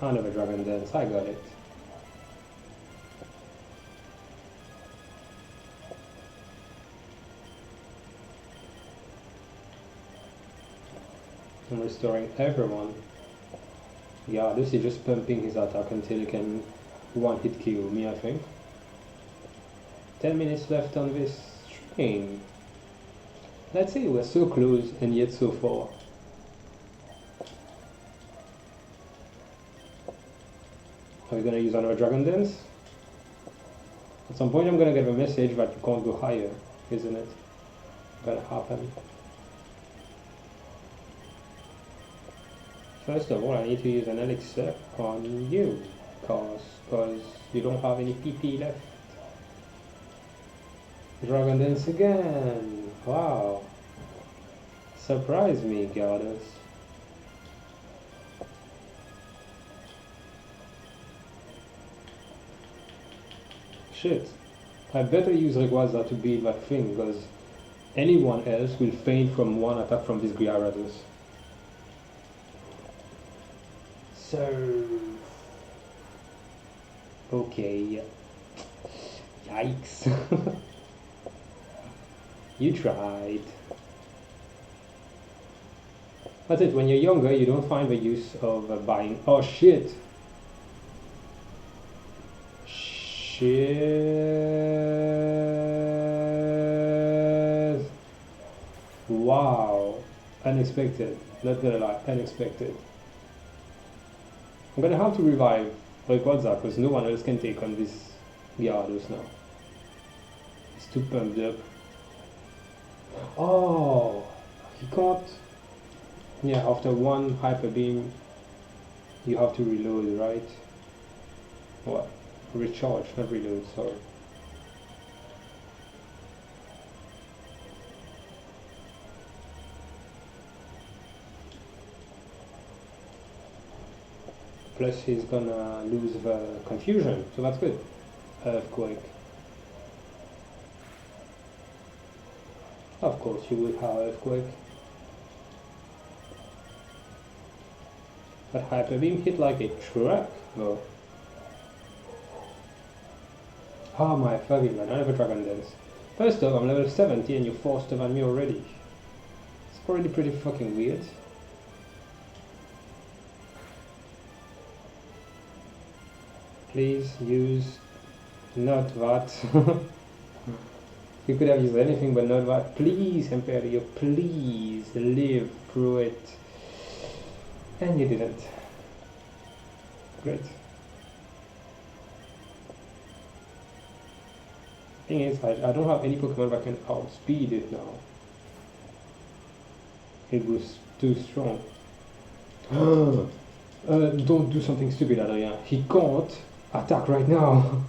Another Dragon Dance, I got it. I'm restoring everyone. Yeah, this is just pumping his attack until he can one-hit kill me, I think. 10 minutes left on this stream. Let's see, we're so close and yet so far. Are we gonna use another Dragon Dance? At some point I'm gonna get a message that you can't go higher, isn't it? Gonna happen. First of all, I need to use an elixir on you, cause you don't have any PP left. Dragon Dance again! Wow! Surprise me, Gyarados. Shit. I better use Rayquaza to beat that thing, because anyone else will faint from one attack from this Gyarados. So... okay. Yikes. You tried. That's it, when you're younger you don't find the use of buying... oh shit! Shit! Wow! Unexpected. Not gonna lie, unexpected. I'm gonna have to revive Rayquaza because no one else can take on this Gyarados now. It's too pumped up. Oh! He can't... yeah, after one Hyper Beam you have to reload, right? What? Recharge, not reload, sorry. Plus he's gonna lose the confusion, so that's good. Earthquake. Of course you will have Earthquake. But Hyper Beam hit like a truck, though. Oh my fucking man, I have a Dragon Dance. First off, I'm level 70 and you're faster than me already. It's already pretty fucking weird. Please use not that. You could have used anything but not that. Please, Imperio, please live through it. And you didn't. Great. Thing is, I don't have any Pokemon that can outspeed it now. It was too strong. Don't do something stupid, Adrien. He can't attack right now.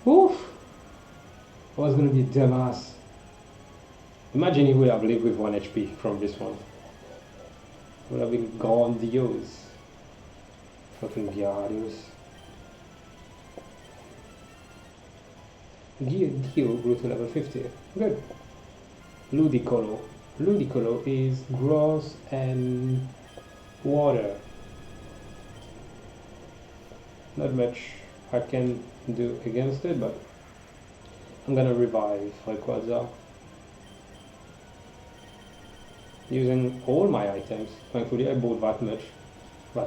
Oof! I was gonna be a dumbass. Imagine he would have lived with 1 HP from this one. It would have been grandiose. Fucking Gyarados. Dio grew to level 50. Good. Ludicolo. Ludicolo is grass and water. Not much I can do against it, but I'm gonna revive Rayquaza using all my items. Thankfully I bought that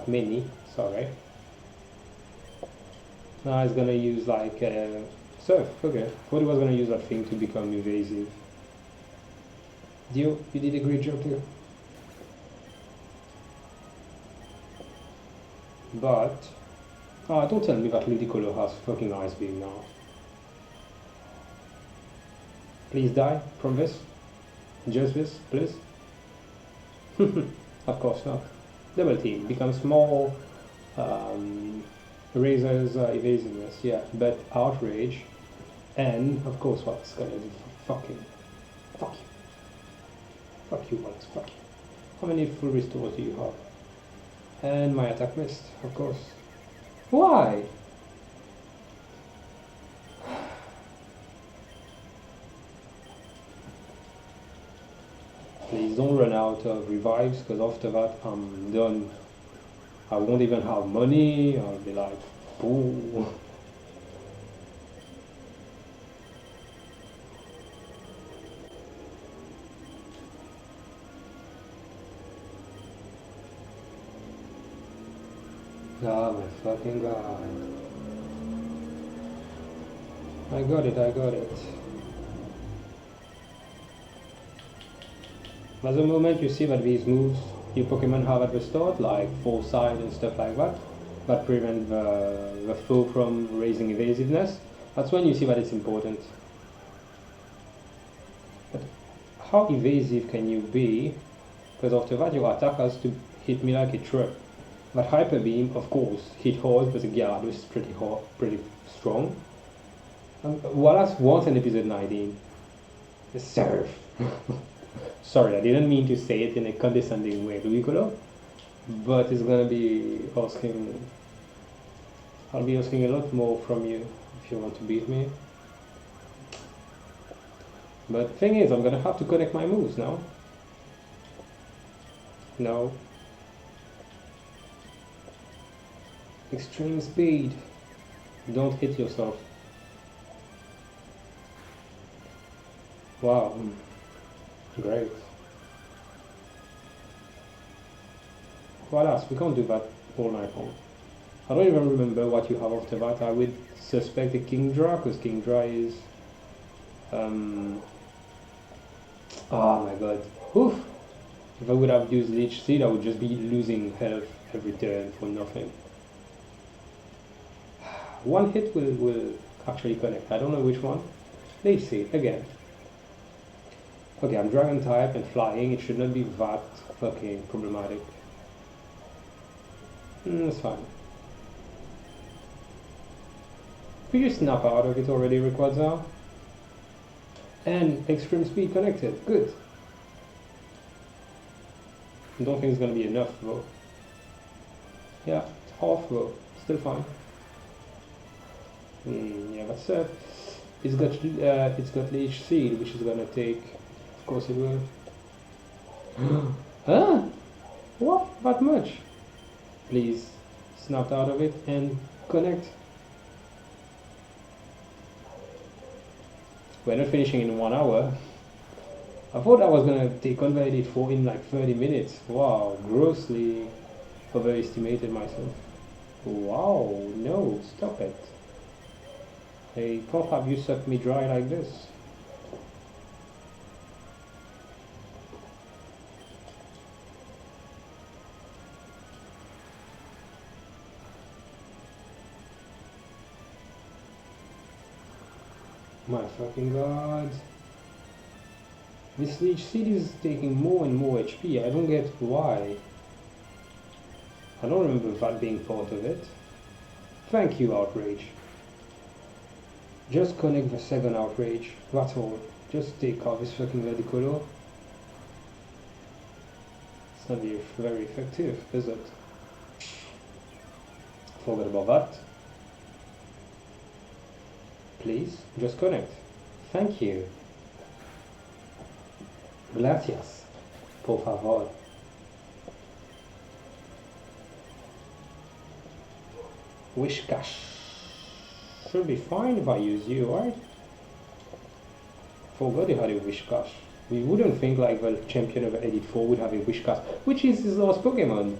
many, sorry. Now it's gonna use like Surf, okay. Thought he was gonna use that thing to become evasive. Dio, you did a great job too. But don't tell me that Ludicolo has fucking ice beam now. Please die from this. Just this, please. Of course not. Double team becomes more raises evasiveness, yeah, but outrage, and of course what's gonna do? Fucking fuck you. Fuck you, Alex, fuck you. How many full restores do you have? And my attack missed, of course. Why? Please don't run out of revives, because after that I'm done. I won't even have money. I'll be like, boo. Oh my fucking god. I got it. At the moment you see that these moves your Pokemon have at the start, like foresight and stuff like that prevent the foe from raising evasiveness, that's when you see that it's important. But how evasive can you be? Because after that your attack has to hit me like a truck. But Hyper Beam, of course, hit hard, but the Gyarados is pretty hard, pretty strong. Wallace wants an episode 19. Serve. Sorry, I didn't mean to say it in a condescending way, Ludicolo. But it's gonna be asking. I'll be asking a lot more from you if you want to beat me. But thing is, I'm gonna have to connect my moves now. No. Extreme speed. Don't hit yourself. Wow. Great. What else? We can't do that all night long. I don't even remember what you have after that. I would suspect a Kingdra, because Kingdra is... Oh my god. Oof! If I would have used Leech Seed, I would just be losing health every turn for nothing. One hit will actually connect. I don't know which one. Leech Seed, again. Okay, I'm Dragon type and flying. It should not be that fucking problematic. That's fine. Could you snap out of it already, Rayquaza? And extreme speed connected. Good. I don't think it's gonna be enough though. Yeah, it's half though. Still fine. Yeah, that's it. It's got Leech Seed, which is gonna take. Of course it will. Huh? What? That much? Please snap out of it and connect. We're not finishing in 1 hour. I thought I was gonna take Convalidate 4 in like 30 minutes. Wow, grossly overestimated myself. Wow, no, stop it. I can't have you suck me dry like this. My fucking god. This Leech Seed is taking more and more HP. I don't get why. I don't remember that being part of it. Thank you, Outrage. Just connect the second Outrage. That's all. Just take out this fucking Ludicolo. It's not very effective, is it? Forget about that. Please, just connect. Thank you. Gracias. Por favor. Whiscash. Should be fine if I use you, right? Forgot you had a Whiscash. We wouldn't think like the champion of Elite 4 would have a Whiscash, which is his last Pokemon.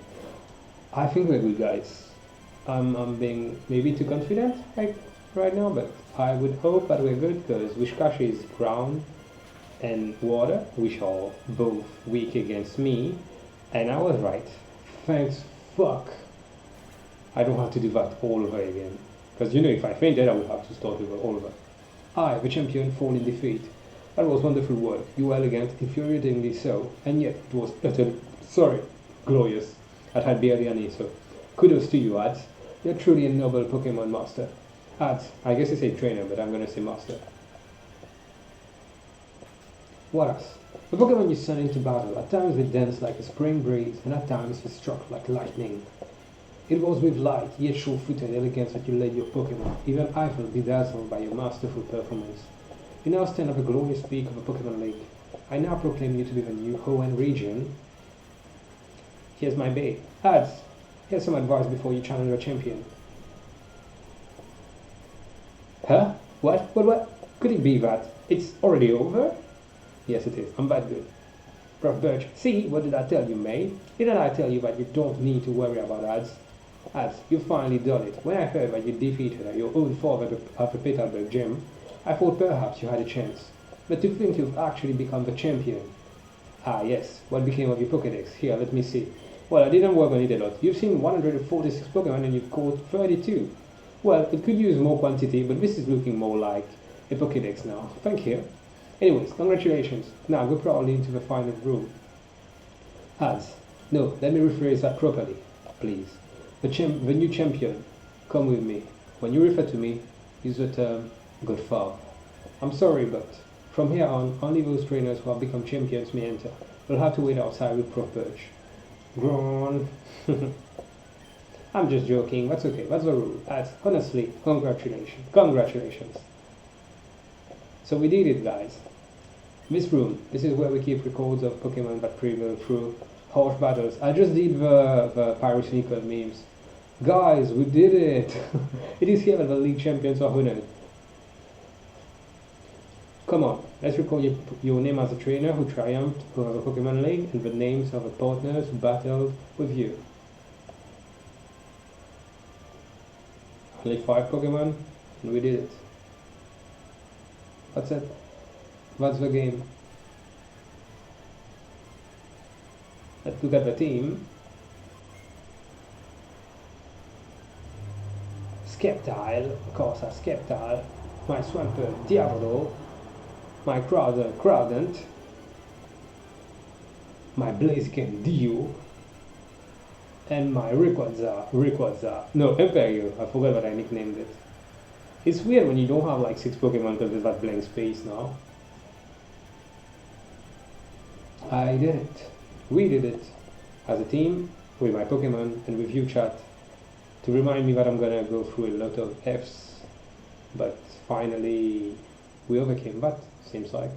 I think we're good, guys. I'm being maybe too confident like right now, but I would hope that we're good because Whiscash is ground and water, which are both weak against me, and I was right. Thanks, fuck. I don't have to do that all over again. Because you know, if I fainted, I would have to start over all over. I, the champion, fall in defeat. That was wonderful work. You were elegant, infuriatingly so, and yet it was utterly, glorious. That had barely any, so kudos to you, Ads. You're truly a noble Pokemon master. Ads, I guess you say trainer, but I'm gonna say master. What else? The Pokemon you send into battle, at times they dance like a spring breeze, and at times they struck like lightning. It was with light, yet sure-footed elegance that you led your Pokemon, even I felt bedazzled by your masterful performance. You now stand at the glorious peak of a Pokemon League. I now proclaim you to be the new Hoenn region. Here's my bait. Ads, here's some advice before you challenge your champion. Huh? What? Could it be that it's already over? Yes, it is. I'm that good. Prof. Birch, see, what did I tell you, May? Didn't I tell you that you don't need to worry about ads? Ads, you finally done it. When I heard that you defeated your own father at the Petalburg gym, I thought perhaps you had a chance. But to think you've actually become the champion. Ah, yes. What became of your Pokédex? Here, let me see. Well, I didn't work on it a lot. You've seen 146 Pokémon and you've caught 32. Well, it could use more quantity, but this is looking more like a Pokédex now. Thank you. Anyways, congratulations. Now go proudly into the final room. Ads. No, let me rephrase that properly, please. The new champion. Come with me. When you refer to me, use the term Godfather. I'm sorry, but from here on, only those trainers who have become champions may enter. You'll have to wait outside with Prof. Birch. Groan. I'm just joking. That's okay. That's the rule. Honestly, congratulations. Congratulations. So we did it, guys. This room, this is where we keep records of Pokemon that prevail through harsh battles. I just did the Pyrosneaker memes. Guys, we did it! It is here that the league champions are honored. Come on, let's record your name as a trainer who triumphed over the Pokemon League and the names of the partners who battled with you. Only 5 Pokemon, and we did it. That's it. That's the game. Let's look at the team. Sceptile, of course, a Sceptile. My Swampert, Diablo. My Crowdent. My Blaziken, Dio. And my Rayquaza. No, Imperio. I forgot what I nicknamed it. It's weird when you don't have like 6 Pokemon because there's that blank space now. I did it. We did it. As a team, with my Pokemon, and with you, chat, to remind me that I'm gonna go through a lot of Fs. But finally, we overcame that, seems like.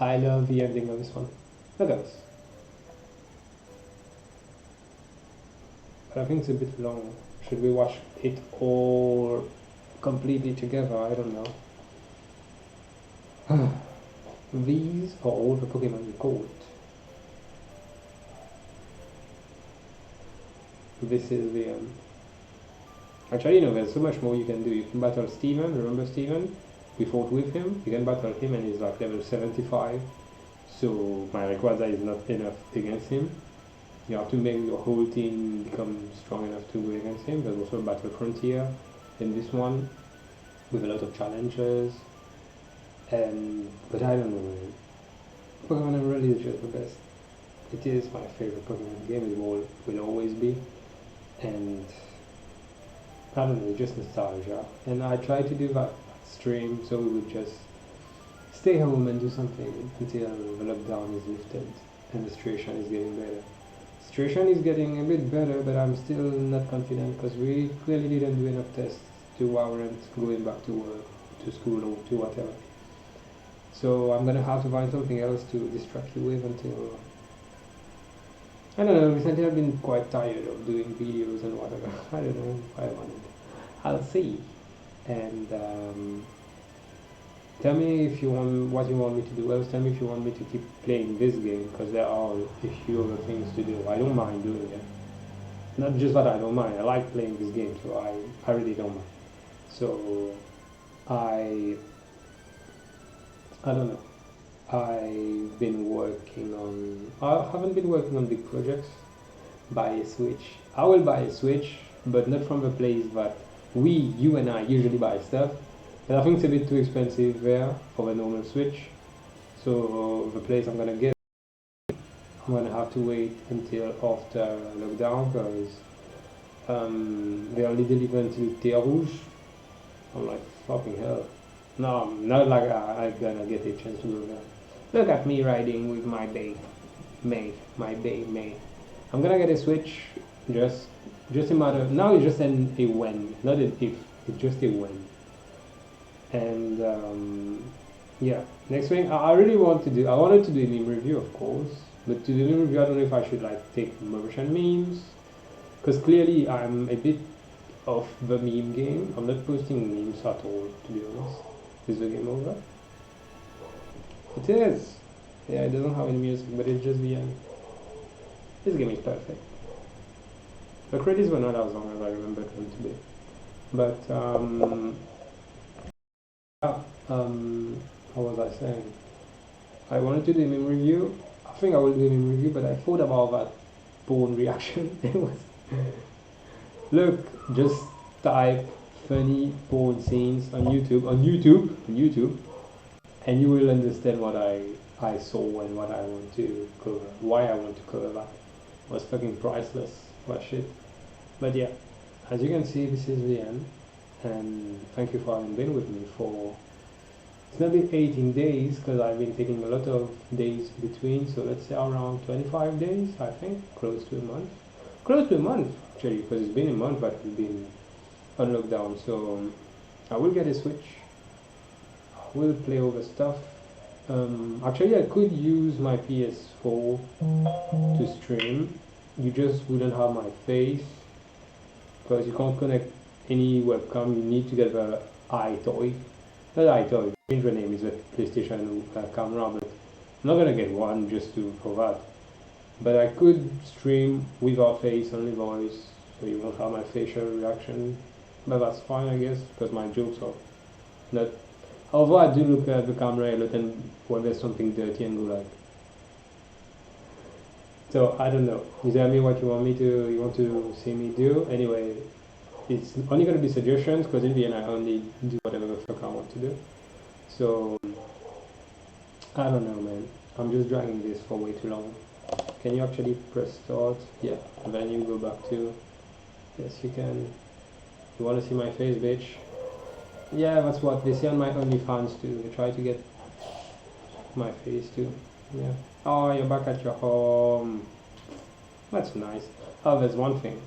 I love the ending of this one. Look at this. But I think it's a bit long. Should we watch it all completely together? I don't know. These are all the Pokemon you caught. This is the actually, no, there's so much more you can do. You can battle Steven, remember Steven? We fought with him. You can battle him and he's like level 75. So my Rayquaza is not enough against him. You have to make your whole team become strong enough to go against him. There's also a Battle Frontier in this one with a lot of challenges. But I don't know, man. Pokemon really is just the best. It is my favorite Pokemon game. It will always be. And I don't know, just nostalgia. And I tried to do that stream so we would just stay home and do something until the lockdown is lifted and the situation is getting better. Situation is getting a bit better, but I'm still not confident because we clearly didn't do enough tests to warrant going back to work, to school, or to whatever. So I'm gonna have to find something else to distract you with until... I don't know, recently I've been quite tired of doing videos and whatever. I don't know if I want it. I'll see. And tell me if you want what you want me to do else. Tell me if you want me to keep playing this game, because there are a few other things to do. I don't mind doing it. Not just that I don't mind. I like playing this game, so I really don't mind. So I don't know. I haven't been working on big projects, buy a Switch. I will buy a Switch, but not from the place that you and I usually buy stuff. But I think it's a bit too expensive there for the normal Switch. So the place I'm gonna get, I'm gonna have to wait until after lockdown because they only deliver until Terre Rouge. I'm like, fucking hell. No, not like I'm gonna get a chance to go there. Look at me riding with my babe, my babe, May. I'm gonna get a Switch. Just a matter. Now it's just a when, not an if. It's just a when. And yeah, next thing I really want to do. I wanted to do a meme review, of course, but to do a meme review, I don't know if I should like take Mauritian memes, because clearly I'm a bit off the meme game. I'm not posting memes at all, to be honest. Is the game over? It is. Yeah, it doesn't have any music, but it's just the end. This game is perfect. The credits were not as long as I remember them to be. But yeah, how was I saying? I wanted to do a meme review. I think I will do a meme review, but I thought about that porn reaction. It was look, just type funny porn scenes on YouTube, and you will understand what I saw and what I want to cover, why I want to cover that. It was fucking priceless, that shit. But yeah, as you can see, this is the end, and thank you for having been with me for, it's not been 18 days, because I've been taking a lot of days between, so let's say around 25 days, I think, close to a month, actually, because it's been a month, but we've been on lockdown, so I will get a Switch, I will play over stuff. Actually, I could use my PS4 to stream, you just wouldn't have my face, because you can't connect any webcam, you need to get the iToy. Not iToy, change the name, is a PlayStation camera, but I'm not gonna get one just for that. But I could stream without face, only voice, so you won't have my facial reaction. But that's fine, I guess, because my jokes are not. Although I do look at the camera a lot and when there's something dirty and go like. So I don't know. You tell me what you want to see me do. Anyway, it's only gonna be suggestions because in the end I only do whatever the fuck I want to do. So I don't know, man. I'm just dragging this for way too long. Can you actually press start? Yeah, and then you go back to, yes you can. You wanna see my face, bitch? Yeah, that's what they say on my OnlyFans too. They try to get my face too. Yeah. Oh, you're back at your home. That's nice. Oh, there's one thing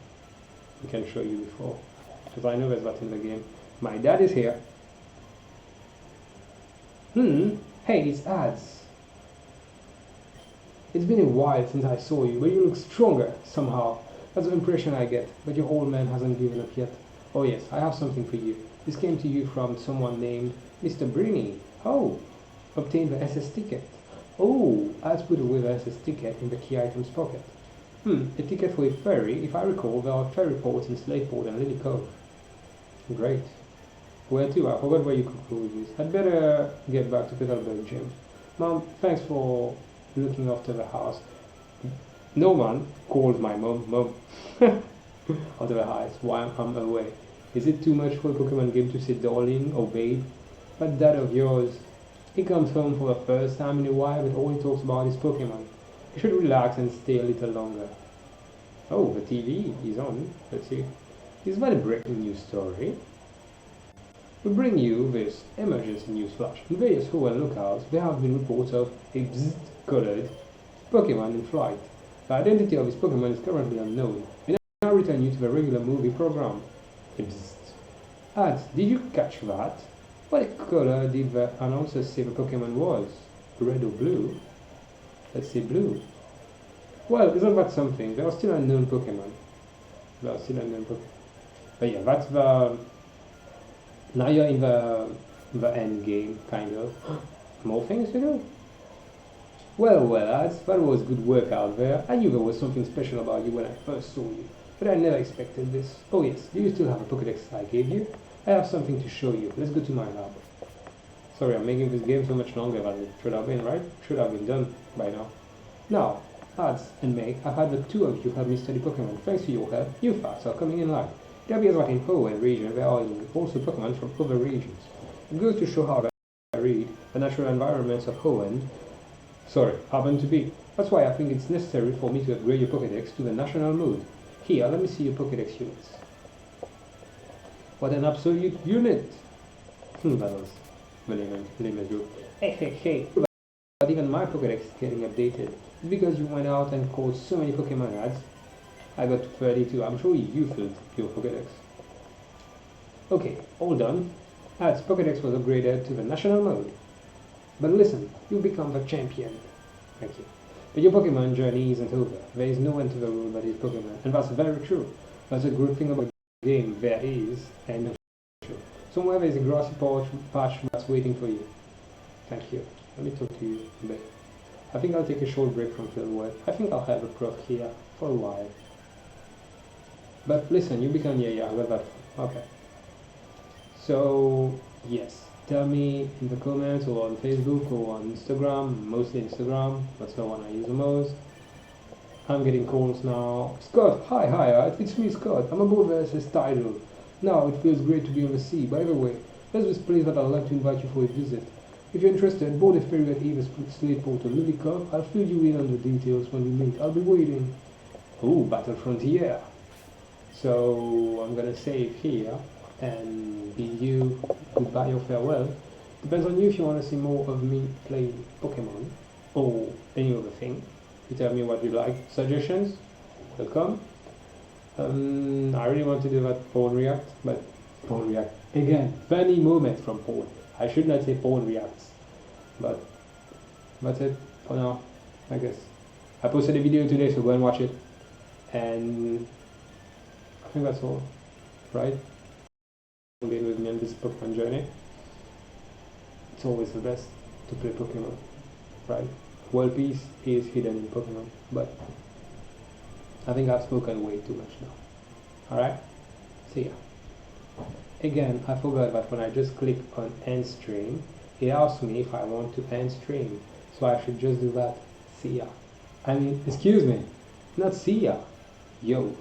I can show you before, because I know there's that in the game. My dad is here. Hey, it's ads. It's been a while since I saw you, but you look stronger somehow. That's the impression I get, but your old man hasn't given up yet. Oh yes, I have something for you. This came to you from someone named Mr. Brini. Oh, obtain the SS ticket. Oh, ads put away the SS ticket in the key items pocket. A ticket for a ferry. If I recall, there are ferry ports in Slateport and Lily Cove. Great. Where to? I forgot where you could go with this. I'd better get back to Petalburg, Jim. Mom, thanks for looking after the house. No one calls my mom out of the house while I'm away. Is it too much for a Pokemon game to say darling or babe? That dad of yours, he comes home for the first time in a while, but all he talks about is Pokemon. You should relax and stay a little longer. Oh, the TV is on. Let's see. Is that a breaking news story? We bring you this emergency news flash. In various Hawaiian locales, there have been reports of a bzz-colored Pokemon in flight. The identity of this Pokemon is currently unknown. We now return you to the regular movie program. Ads, did you catch that? What color did the announcer say the Pokemon was? Red or blue? Let's say blue. Well, isn't that something? There are still unknown Pokemon. But yeah, that's the... Now you're in the end game, kind of. More things to do? Well, lads, that was good work out there. I knew there was something special about you when I first saw you, but I never expected this. Oh yes, do you still have a Pokédex I gave you? I have something to show you. Let's go to my lab. Sorry, I'm making this game so much longer than it should have been, right? Should have been done by now. Now, Ads and Meg, I've had the two of you help me study Pokemon. Thanks to your help, new facts are coming in line. It appears that in Hoenn region there are also Pokemon from other regions. It goes to show how varied the natural environments of Hoenn happen to be. That's why I think it's necessary for me to upgrade your Pokédex to the national mode. Here, let me see your Pokédex units. What an absolute unit! That was the lame joke. Hey. But even my Pokédex is getting updated. Because you went out and called so many Pokemon ads. I got to 32. I'm sure you filled your Pokédex. Okay, all done. Ads Pokédex was upgraded to the national mode. But listen, you become the champion. Thank you. But your Pokemon journey isn't over. There is no end to the road that is Pokemon. And that's very true. That's a good thing about the game. There is, and somewhere there is a grassy patch that's waiting for you. Thank you. Let me talk to you a bit. I think I'll take a short break from Fieldwork. I think I'll have a prof here for a while. But listen, you become I got that. Okay. So, yes. Tell me in the comments or on Facebook or on Instagram, mostly Instagram, that's the one I use the most. I'm getting calls now. Scott, hi, it's me Scott. I'm above versus title. Now it feels great to be on the sea. By the way, there's this place that I'd like to invite you for a visit. If you're interested, board a ferry at Eva's Slate Port or Lily Cup. I'll fill you in on the details when we meet. I'll be waiting. Ooh, Battle Frontier. So I'm gonna save here and bid you goodbye or farewell. Depends on you if you want to see more of me playing Pokemon or any other thing. You tell me what you like. Suggestions? Welcome. I really want to do that Paul React, but Paul React. Again, funny moment from Paul. I should not say Paul Reacts. But that's it for now, I guess. I posted a video today, so go and watch it. And I think that's all, right? Being with me on this Pokemon journey. It's always the best to play Pokemon, right? World peace is hidden in Pokemon, but I think I've spoken way too much now. Alright? See ya. Again, I forgot that when I just click on end stream, it asks me if I want to end stream. So I should just do that. See ya. I mean, excuse me, not see ya. Yo.